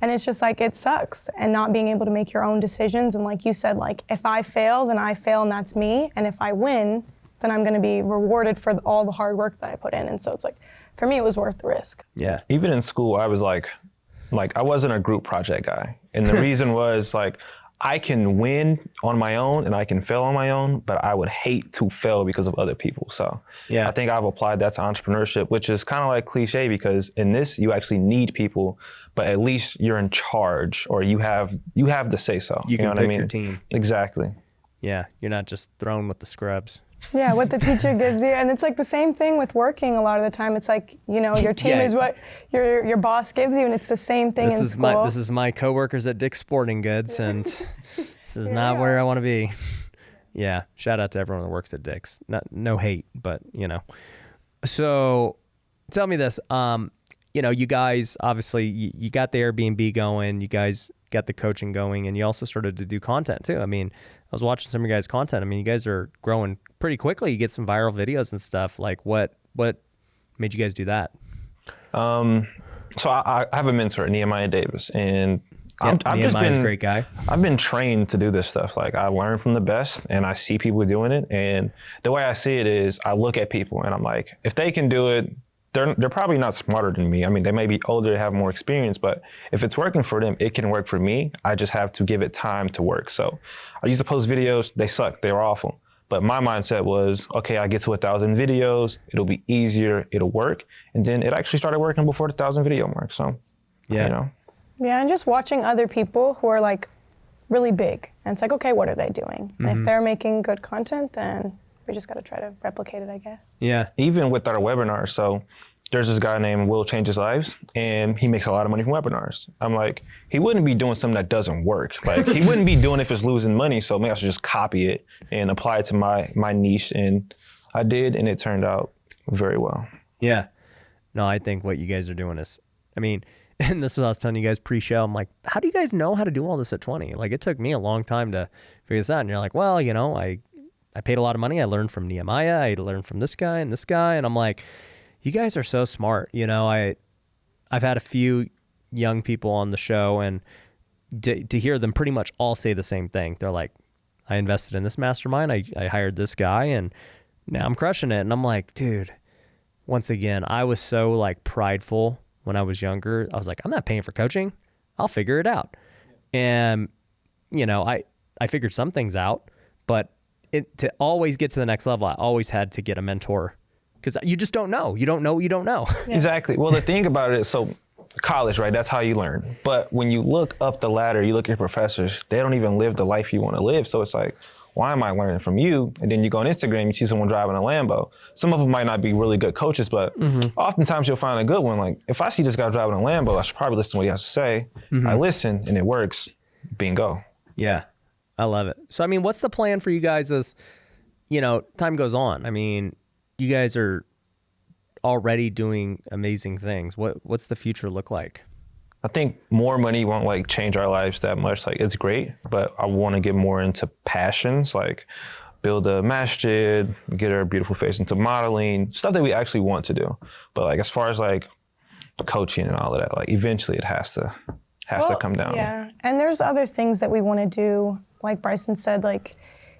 And it's just like, it sucks. And not being able to make your own decisions. And like you said, like if I fail, then I fail and that's me. And if I win, then I'm going to be rewarded for all the hard work that I put in. And so it's like, for me, it was worth the risk. Yeah. Even in school, I was like I wasn't a group project guy. And the reason was like, I can win on my own and I can fail on my own, but I would hate to fail because of other people. So Yeah. I think I've applied that to entrepreneurship, which is kind of like cliche because in this, you actually need people, but at least you're in charge or you have the say so. You can know what pick I mean? your team. Exactly. Yeah. You're not just thrown with the scrubs. Yeah, what the teacher gives you. And it's like the same thing with working a lot of the time. It's like, you know, your team Yeah. is what your boss gives you, and it's the same thing in school. This is my coworkers at Dick's Sporting Goods, and this is not where I want to be. Yeah, shout out to everyone that works at Dick's. No hate, but you know. So, tell me this. You know, you guys obviously you got the Airbnb going. You guys got the coaching going, and you also started to do content too. I mean, I was watching some of your guys' content. I mean, you guys are growing pretty quickly. You get some viral videos and stuff. Like, what made you guys do that? So I have a mentor, Nehemiah Davis, and I've just been a great guy. I've been trained to do this stuff. Like I learn from the best and I see people doing it. And the way I see it is I look at people and I'm like, if they can do it, they're probably not smarter than me. I mean, they may be older, have more experience, but if it's working for them, it can work for me. I just have to give it time to work. So I used to post videos. They sucked. They were awful. But my mindset was, okay, I get to 1,000 videos. It'll be easier. It'll work. And then it actually started working before the 1,000 video mark. So, yeah. You know. Yeah, and just watching other people who are like really big. And it's like, okay, what are they doing? And if they're making good content, then we just got to try to replicate it, I guess. Yeah. Even with our webinars. So there's this guy named Will Changes Lives, and he makes a lot of money from webinars. I'm like, he wouldn't be doing something that doesn't work. Like, he wouldn't be doing it if it's losing money, so maybe I should just copy it and apply it to my niche. And I did, and it turned out very well. Yeah. No, I think what you guys are doing is, I mean, and this is what I was telling you guys pre-show. I'm like, how do you guys know how to do all this at 20? Like, it took me a long time to figure this out. And you're like, well, you know, I paid a lot of money. I learned from Nehemiah. I learned from this guy and this guy. And I'm like, you guys are so smart. You know, I've had a few young people on the show, and to hear them pretty much all say the same thing. They're like, I invested in this mastermind. I hired this guy, and now I'm crushing it. And I'm like, dude, once again, I was so like prideful when I was younger. I was like, I'm not paying for coaching. I'll figure it out. And, you know, I figured some things out, but to always get to the next level, I always had to get a mentor, because you just don't know. You don't know what you don't know. Yeah. Exactly. Well, the thing about it is, so college, right? That's how you learn. But when you look up the ladder, you look at your professors, they don't even live the life you want to live. So it's like, why am I learning from you? And then you go on Instagram, you see someone driving a Lambo. Some of them might not be really good coaches, but oftentimes you'll find a good one. Like, if I see this guy driving a Lambo, I should probably listen to what he has to say. I listen and it works. Bingo. Yeah, I love it. So, I mean, what's the plan for you guys as, you know, time goes on? I mean, you guys are already doing amazing things. What's the future look like? I think more money won't like change our lives that much. Like, it's great, but I want to get more into passions, like build a masjid, get our beautiful face into modeling, stuff that we actually want to do. But like, as far as like coaching and all of that, like eventually it has to come down. Yeah, and there's other things that we want to do. Like Bryson said, like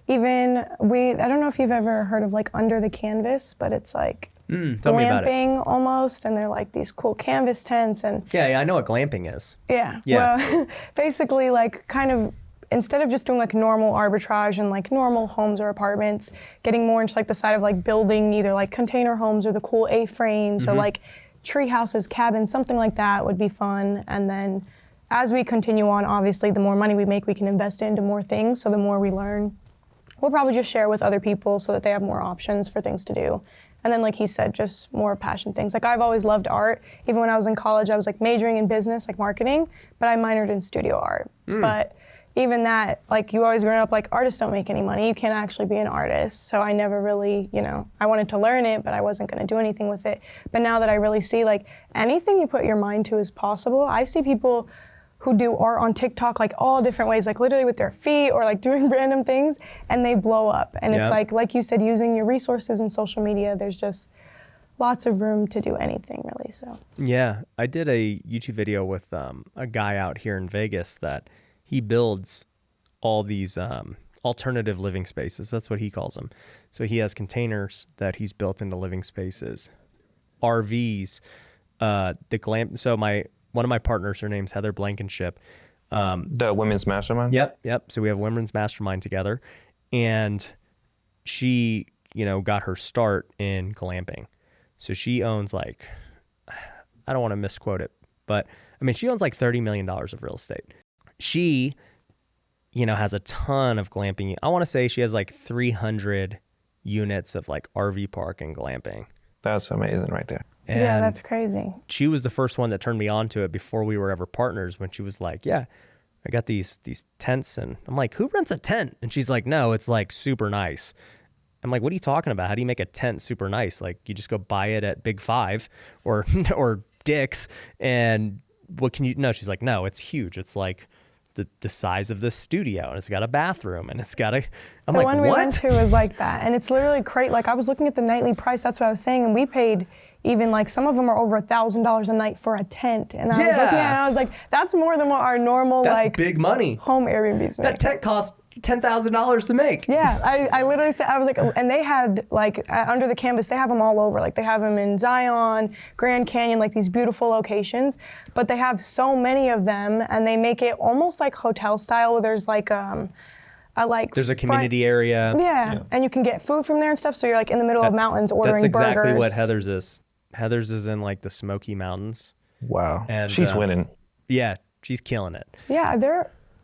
even I don't know if you've ever heard of like Under the Canvas, but it's like Tell me about it. glamping almost, and they're like these cool canvas tents. And Yeah, I know what glamping is. yeah. Yeah. Well, basically like kind of instead of just doing like normal arbitrage and like normal homes or apartments, getting more into like the side of like building either like container homes or the cool A-frames or like tree houses, cabins, something like that would be fun. And then as we continue on, obviously the more money we make, we can invest into more things. So the more we learn, we'll probably just share with other people so that they have more options for things to do. And then, like he said, just more passion things. Like, I've always loved art. Even when I was in college, I was like majoring in business, like marketing, but I minored in studio art. But even that, like, you always grown up like artists don't make any money. You can't actually be an artist. So I never really, you know, I wanted to learn it, but I wasn't going to do anything with it. But now that I really see like anything you put your mind to is possible. I see people who do art on TikTok like all different ways, like literally with their feet or like doing random things, and they blow up. And it's like you said, using your resources in social media, there's just lots of room to do anything really. So Yeah, I did a YouTube video with a guy out here in Vegas that he builds all these alternative living spaces. That's what he calls them. So he has containers that he's built into living spaces, RVs, the glam. So one of my partners, her name's Heather Blankenship. The women's mastermind? Yep. So we have women's mastermind together, and she, got her start in glamping. So she owns like, I don't want to misquote it, but I mean, she owns like $30 million of real estate. She, has a ton of glamping. I want to say she has like 300 units of like RV park and glamping. That's amazing right there. And yeah, that's crazy. she was the first one that turned me on to it before we were ever partners, when she was like, yeah, I got these tents. And I'm like, who rents a tent? And she's like, no, it's like super nice. I'm like, what are you talking about? How do you make a tent super nice? Like, you just go buy it at Big Five or Dick's, and what can you, no, she's like, no, it's huge. It's like the size of this studio, and it's got a bathroom, and it's got I'm the like, one we went to was like that, and it's literally crazy. Like, I was looking at the nightly price, that's what I was saying, and we paid even like, some of them are over $1,000 a night for a tent. And I was looking at it, and I was like, that's more than what our normal that's big money. home Airbnbs make. That tent costs $10,000 to make. Yeah, I literally said, I was like, and they had like under the canvas, they have them all over. Like, they have them in Zion, Grand Canyon, like these beautiful locations. But they have so many of them, and they make it almost like hotel style, where there's like there's a community area. Yeah, and you can get food from there and stuff. So you're like in the middle of mountains ordering burgers. That's exactly burgers. what Heather's is. Heather's is in like the Smoky Mountains. Wow, and she's winning. Yeah, she's killing it. Yeah,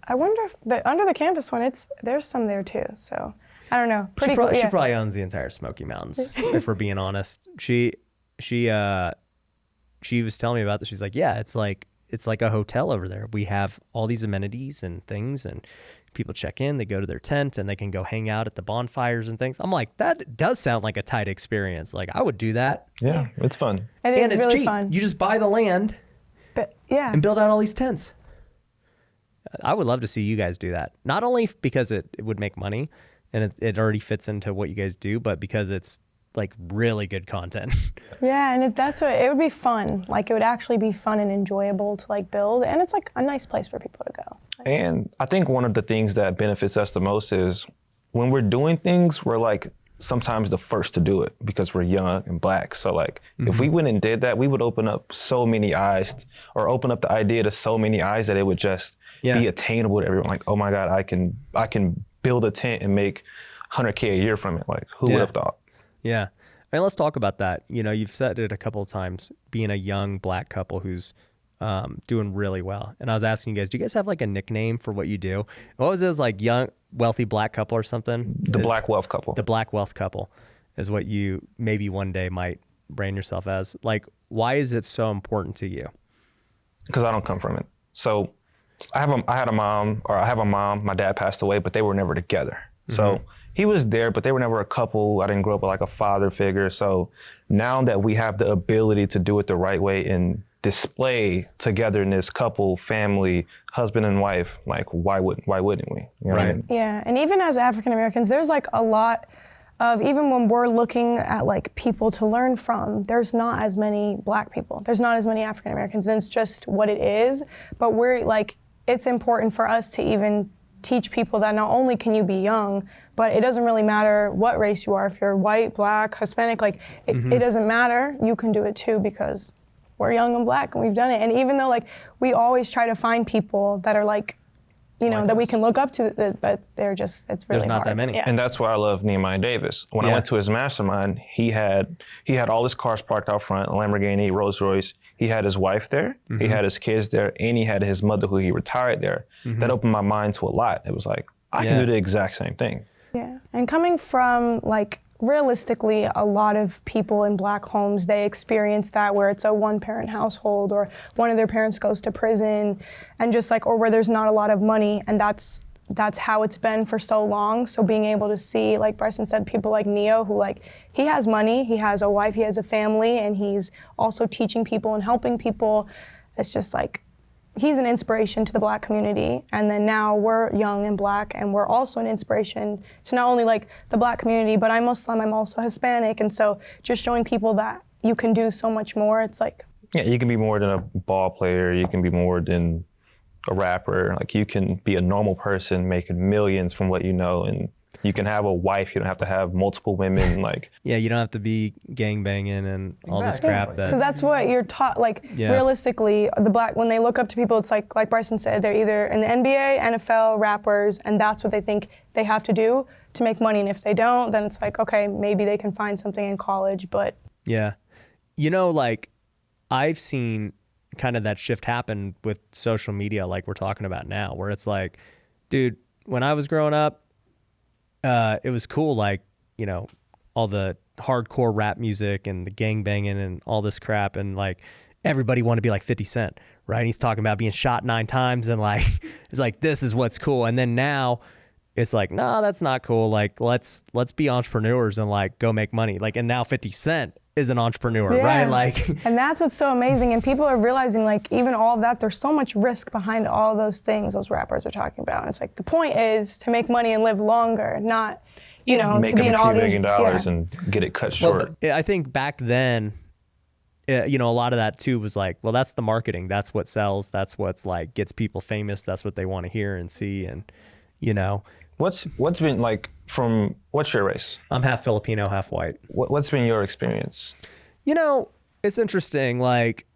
I wonder if the under the canvas one, there's some there too. So I don't know. Pretty cool. Yeah. She probably owns the entire Smoky Mountains, if we're being honest. She was telling me about this. She's like, yeah, it's like a hotel over there. We have all these amenities and things, and people check in, they go to their tent, and they can go hang out at the bonfires and things. I'm like, that does sound like a tight experience. Like, I would do that. Yeah, it's fun. It is and it's really cheap. fun. You just buy the land, and build out all these tents. I would love to see you guys do that. Not only because it would make money, and it already fits into what you guys do, but because it's like really good content. Yeah, and it would be fun. Like, it would actually be fun and enjoyable to like build, and it's like a nice place for people to go. And I think one of the things that benefits us the most is when we're doing things, we're like sometimes the first to do it because we're young and Black. So like, if we went and did that, we would open up so many eyes, or open up the idea to so many eyes, that it would just be attainable to everyone. Like, oh my God, I can build a tent and make $100K a year from it. Like, who would have thought? Yeah. And let's talk about that. You've said it a couple of times, being a young Black couple who's doing really well. And I was asking you guys, do you guys have like a nickname for what you do? What was it? Like young, wealthy Black couple or something? The Black Wealth Couple. The Black Wealth Couple is what you maybe one day might brand yourself as. Like, why is it so important to you? Because I don't come from it. So I have a mom, my dad passed away, but they were never together. So he was there, but they were never a couple. I didn't grow up with like a father figure. So now that we have the ability to do it the right way and display togetherness, couple, family, husband and wife, like why wouldn't we? You know what I mean? Yeah, and even as African Americans, there's like a lot of, even when we're looking at like people to learn from, there's not as many Black people. There's not as many African Americans, and it's just what it is. But we're like, it's important for us to even teach people that not only can you be young, but it doesn't really matter what race you are. If you're white, Black, Hispanic, like it doesn't matter. You can do it too, because we're young and Black and we've done it. And even though like we always try to find people that are like, that we can look up to, but they're just, it's really hard. There's not that many. Yeah. And that's why I love Nehemiah Davis. When I went to his mastermind, he had all his cars parked out front, a Lamborghini, Rolls Royce. He had his wife there, he had his kids there, and he had his mother who he retired there. That opened my mind to a lot. It was like, I can do the exact same thing. Yeah, and coming from like, realistically, a lot of people in Black homes, they experience that where it's a one-parent household, or one of their parents goes to prison, and just like, or where there's not a lot of money, and that's how it's been for so long. So being able to see, like Bryson said, people like Neo, who like, he has money, he has a wife, he has a family, and he's also teaching people and helping people. It's just like, he's an inspiration to the Black community. And then now we're young and Black, and we're also an inspiration to not only like the Black community, but I'm Muslim, I'm also Hispanic. And so just showing people that you can do so much more. It's like, Yeah, you can be more than a ball player. You can be more than a rapper. Like, you can be a normal person making millions from what you know, and you can have a wife. You don't have to have multiple women. Like, Yeah, you don't have to be gang banging and all this crap that. because that's what you're taught. Like, Yeah. realistically, when they look up to people, it's like Bryson said, they're either in the NBA, NFL, rappers, and that's what they think they have to do to make money. And if they don't, then it's like, okay, maybe they can find something in college, but. Yeah. Like, I've seen kind of that shift happen with social media, like we're talking about now, where it's like, dude, when I was growing up, it was cool, like, all the hardcore rap music and the gang banging and all this crap, and like everybody wanted to be like 50 Cent, right? And he's talking about being shot 9 times, and like it's like, this is what's cool. And then now it's like, no, that's not cool. Like, let's be entrepreneurs and like go make money. Like, and now 50 Cent is an entrepreneur, Yeah. right? Like, And that's what's so amazing. And people are realizing, like, even all of that, there's so much risk behind all those things those rappers are talking about. And it's like, the point is to make money and live longer, not, make to be them in a all few these. $1 million and get it cut short. Well, I think back then, a lot of that too was like, well, that's the marketing. That's what sells. That's what's like gets people famous. That's what they want to hear and see. And, What's been like what's your race? I'm half Filipino, half white. What's been your experience? It's interesting. Like,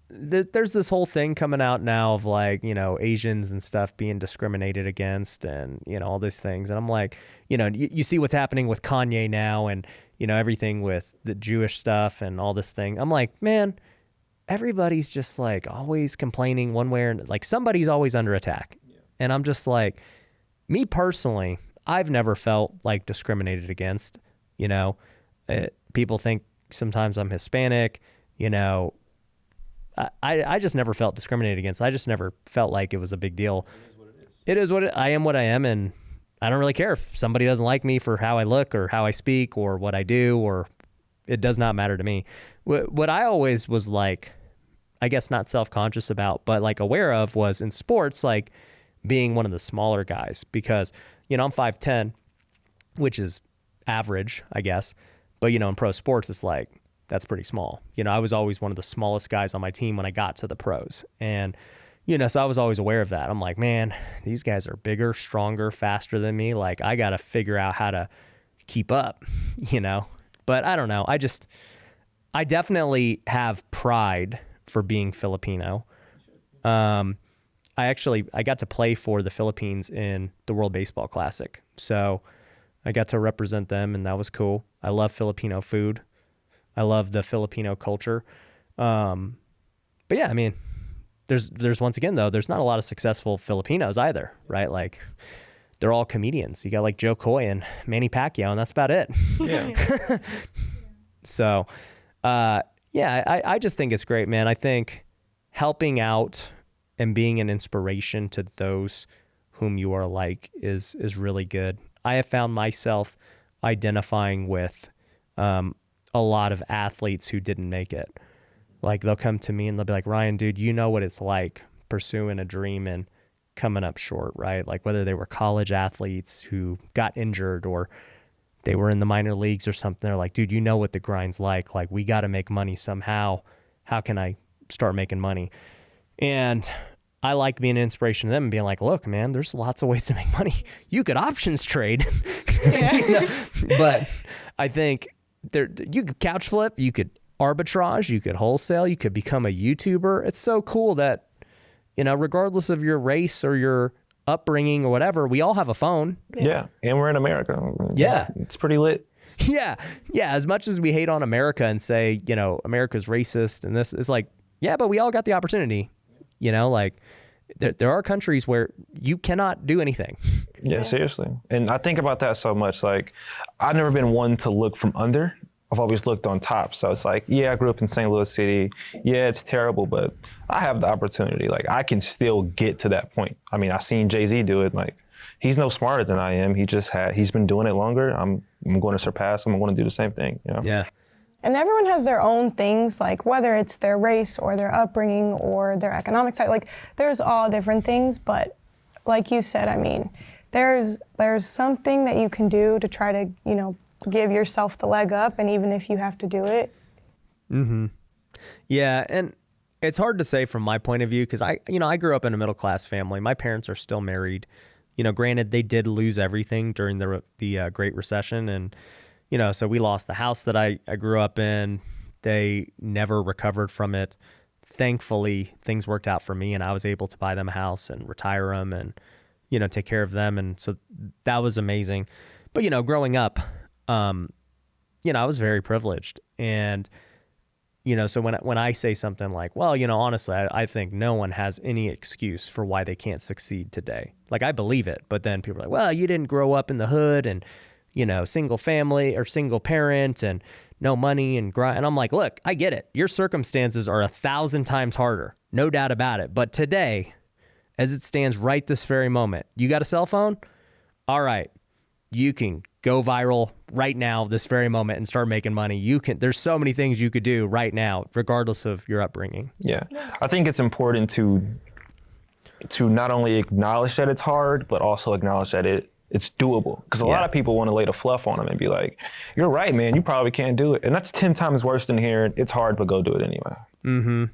there's this whole thing coming out now of like, Asians and stuff being discriminated against and, all these things. And I'm like, you see what's happening with Kanye now and, everything with the Jewish stuff and all this thing. I'm like, man, everybody's just like always complaining one way or like somebody's always under attack. Yeah. And I'm just like, me personally, I've never felt like discriminated against. People think sometimes I'm Hispanic, I just never felt discriminated against. I just never felt like it was a big deal. It is what I am what I am, and I don't really care if somebody doesn't like me for how I look or how I speak or what I do, or it does not matter to me. What I always was like, I guess not self-conscious about, but like aware of was in sports, like being one of the smaller guys because, I'm 5'10", which is average, I guess. But, in pro sports, it's like, that's pretty small. I was always one of the smallest guys on my team when I got to the pros. And, so I was always aware of that. I'm like, man, these guys are bigger, stronger, faster than me. Like, I got to figure out how to keep up, But I don't know. I definitely have pride for being Filipino. I got to play for the Philippines in the World Baseball Classic. So I got to represent them, and that was cool. I love Filipino food. I love the Filipino culture. But yeah, I mean, there's once again, though, there's not a lot of successful Filipinos either, right? Like, they're all comedians. You got like Joe Coy and Manny Pacquiao, and that's about it. Yeah. So, I just think it's great, man. I think helping out and being an inspiration to those whom you are like is really good. I have found myself identifying with a lot of athletes who didn't make it. Like, they'll come to me and they'll be like, Ryan, dude, you know what it's like pursuing a dream and coming up short, right? Like, whether they were college athletes who got injured or they were in the minor leagues or something, they're like, dude, you know what the grind's like. Like, we got to make money somehow. How can I start making money? And I like being an inspiration to them and being like, look, man, there's lots of ways to make money. You could options trade. But I think you could couch flip, you could arbitrage, you could wholesale, you could become a YouTuber. It's so cool that, regardless of your race or your upbringing or whatever, we all have a phone. Yeah. And we're in America. Yeah. It's pretty lit. Yeah. Yeah. As much as we hate on America and say, America's racist and this, it's like, yeah, but we all got the opportunity. Like, there are countries where you cannot do anything. Yeah, seriously. And I think about that so much. Like, I've never been one to look from under. I've always looked on top. So it's like, yeah, I grew up in St. Louis City. Yeah, it's terrible, but I have the opportunity. Like, I can still get to that point. I mean, I've seen Jay-Z do it. Like, he's no smarter than I am. He's been doing it longer. I'm going to surpass him. I'm going to do the same thing. Yeah. And everyone has their own things, like whether it's their race or their upbringing or their economic side, like there's all different things. But like you said, I mean, there's something that you can do to try to, give yourself the leg up. And even if you have to do it, Yeah, and it's hard to say from my point of view because I grew up in a middle class family. My parents are still married. Granted, they did lose everything during the Great Recession, and so we lost the house that I grew up in. They never recovered from it. Thankfully, things worked out for me, and I was able to buy them a house and retire them, and take care of them, and so that was amazing. But growing up, I was very privileged, and so when I say something like, well, honestly, I think no one has any excuse for why they can't succeed today. Like, I believe it, but then people are like, well, you didn't grow up in the hood and, single family or single parent and no money and grind. And I'm like, look, I get it. Your circumstances are 1,000 times harder, no doubt about it. But today, as it stands right this very moment, you got a cell phone? All right, you can go viral right now, this very moment, and start making money. There's so many things you could do right now, regardless of your upbringing. Yeah. I think it's important to not only acknowledge that it's hard, but also acknowledge that it's doable. Because a lot of people want to lay the fluff on them and be like, you're right, man, you probably can't do it. And that's 10 times worse than hearing it's hard, but go do it anyway. Mm-hmm.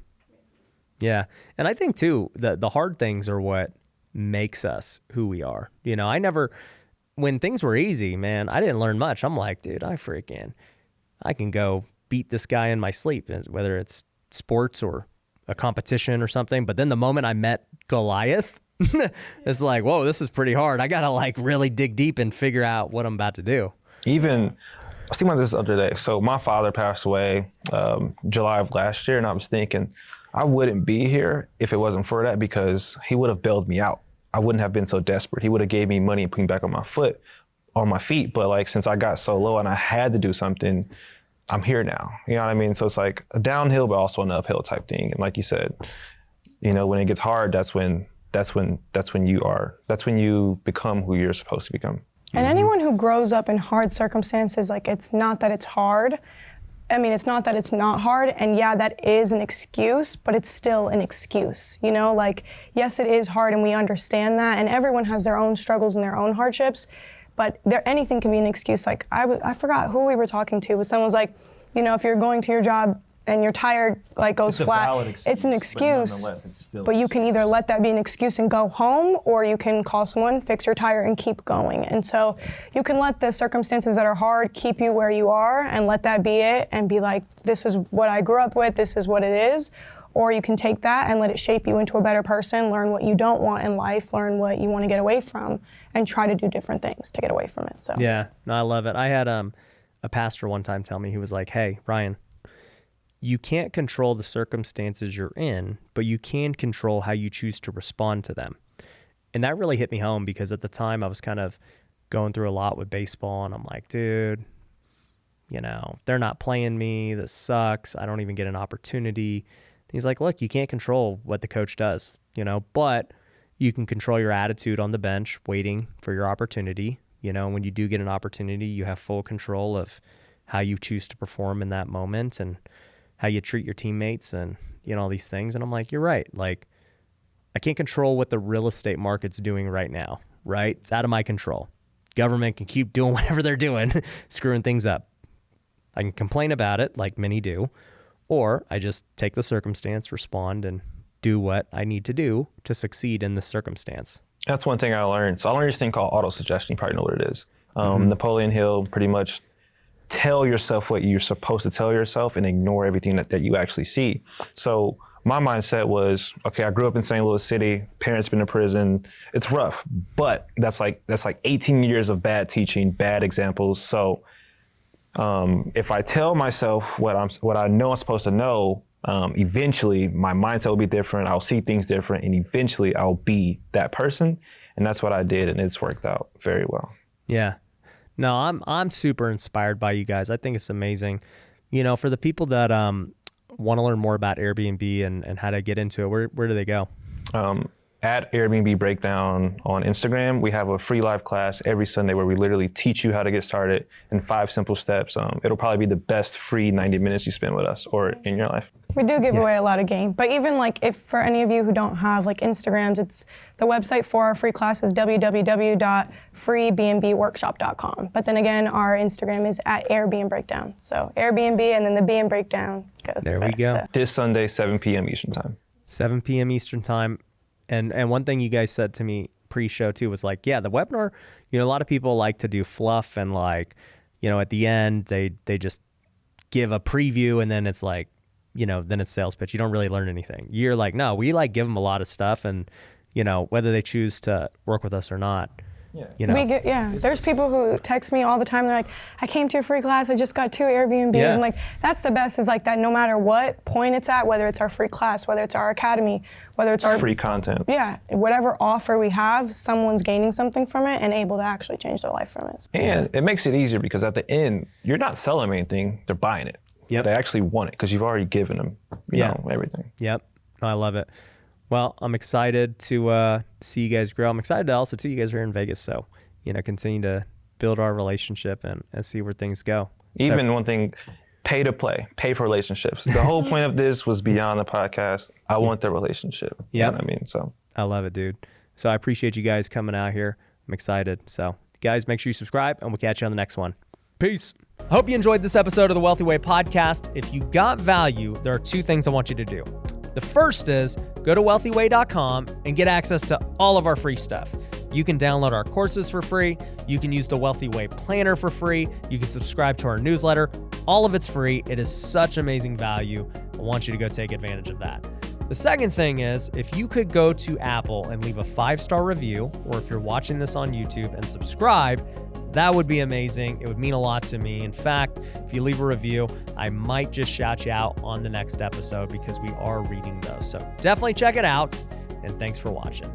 Yeah. And I think too, the hard things are what makes us who we are. When things were easy, man, I didn't learn much. I'm like, dude, I can go beat this guy in my sleep, whether it's sports or a competition or something. But then the moment I met Goliath, it's like, whoa, this is pretty hard. I got to really dig deep and figure out what I'm about to do. Even, I was thinking about this the other day. So my father passed away July of last year, and I was thinking I wouldn't be here if it wasn't for that, because he would have bailed me out. I wouldn't have been so desperate. He would have gave me money and put me back on my feet. But since I got so low and I had to do something, I'm here now. You know what I mean? So it's like a downhill, but also an uphill type thing. And like you said, when it gets hard, that's when you become who you're supposed to become. And anyone who grows up in hard circumstances, it's not that it's hard. I mean, it's not that it's not hard, and yeah, that is an excuse, but it's still an excuse, yes, it is hard, and we understand that, and everyone has their own struggles and their own hardships, but anything can be an excuse. I forgot who we were talking to, but someone was like, if you're going to your job and your tire goes flat, it's an excuse, but you can either let that be an excuse and go home, or you can call someone, fix your tire, and keep going. And so you can let the circumstances that are hard keep you where you are and let that be it and be like, this is what I grew up with, this is what it is. Or you can take that and let it shape you into a better person, learn what you don't want in life, learn what you want to get away from, and try to do different things to get away from it. So yeah, no, I love it. I had a pastor one time tell me, he was like, hey, Ryan, you can't control the circumstances you're in, but you can control how you choose to respond to them. And that really hit me home, because at the time I was kind of going through a lot with baseball, and I'm like, dude, they're not playing me. This sucks. I don't even get an opportunity. And he's like, look, you can't control what the coach does, but you can control your attitude on the bench, waiting for your opportunity. When you do get an opportunity, you have full control of how you choose to perform in that moment and how you treat your teammates and, all these things. And I'm like, you're right. I can't control what the real estate market's doing right now, right? It's out of my control. Government can keep doing whatever they're doing, screwing things up. I can complain about it like many do, or I just take the circumstance, respond, and do what I need to do to succeed in the circumstance. That's one thing I learned. So I learned this thing called auto-suggestion. You probably know what it is. Napoleon Hill pretty much tell yourself what you're supposed to tell yourself and ignore everything that you actually see. So my mindset was, okay, I grew up in St. Louis City, parents been in prison. It's rough, but that's like 18 years of bad teaching, bad examples. So if I tell myself what I know I'm supposed to know, eventually my mindset will be different. I'll see things different, and eventually I'll be that person. And that's what I did, and it's worked out very well. Yeah. No, I'm super inspired by you guys. I think it's amazing. For the people that want to learn more about Airbnb and how to get into it, where do they go? at Airbnb Breakdown on Instagram, we have a free live class every Sunday where we literally teach you how to get started in 5 simple steps. It'll probably be the best free 90 minutes you spend with us or in your life. We do give away a lot of game, but even like if for any of you who don't have like Instagrams, it's the website for our free class is www.freebnbworkshop.com. But then again, our Instagram is at Airbnb Breakdown. So Airbnb and then the B and Breakdown goes. There we go. So. This Sunday, 7 p.m. Eastern time. 7 p.m. Eastern time. And one thing you guys said to me pre-show too was like, yeah, the webinar, a lot of people like to do fluff and like, at the end they just give a preview and then it's like, then it's sales pitch. You don't really learn anything. You're like, no, we like give them a lot of stuff and, whether they choose to work with us or not. Yeah. There's people who text me all the time. They're like, I came to your free class. I just got 2 Airbnbs. Yeah. And like, that's the best is like that no matter what point it's at, whether it's our free class, whether it's our academy, whether it's our free content. Yeah. Whatever offer we have, someone's gaining something from it and able to actually change their life from it. And it makes it easier because at the end, you're not selling them anything. They're buying it. Yep. They actually want it because you've already given them, everything. Yep. I love it. Well, I'm excited to see you guys grow. I'm excited to also see you guys are here in Vegas. So, continue to build our relationship and see where things go. Even one thing, pay to play, pay for relationships. The whole point of this was beyond the podcast. I want the relationship. Yeah. You know what I mean? So I love it, dude. So I appreciate you guys coming out here. I'm excited. So guys, make sure you subscribe and we'll catch you on the next one. Peace. I hope you enjoyed this episode of the Wealthy Way podcast. If you got value, there are 2 things I want you to do. The first is go to wealthyway.com and get access to all of our free stuff. You can download our courses for free. You can use the Wealthy Way planner for free. You can subscribe to our newsletter. All of it's free. It is such amazing value. I want you to go take advantage of that. The second thing is if you could go to Apple and leave a 5-star review, or if you're watching this on YouTube and subscribe, that would be amazing. It would mean a lot to me. In fact, if you leave a review, I might just shout you out on the next episode because we are reading those. So definitely check it out, and thanks for watching.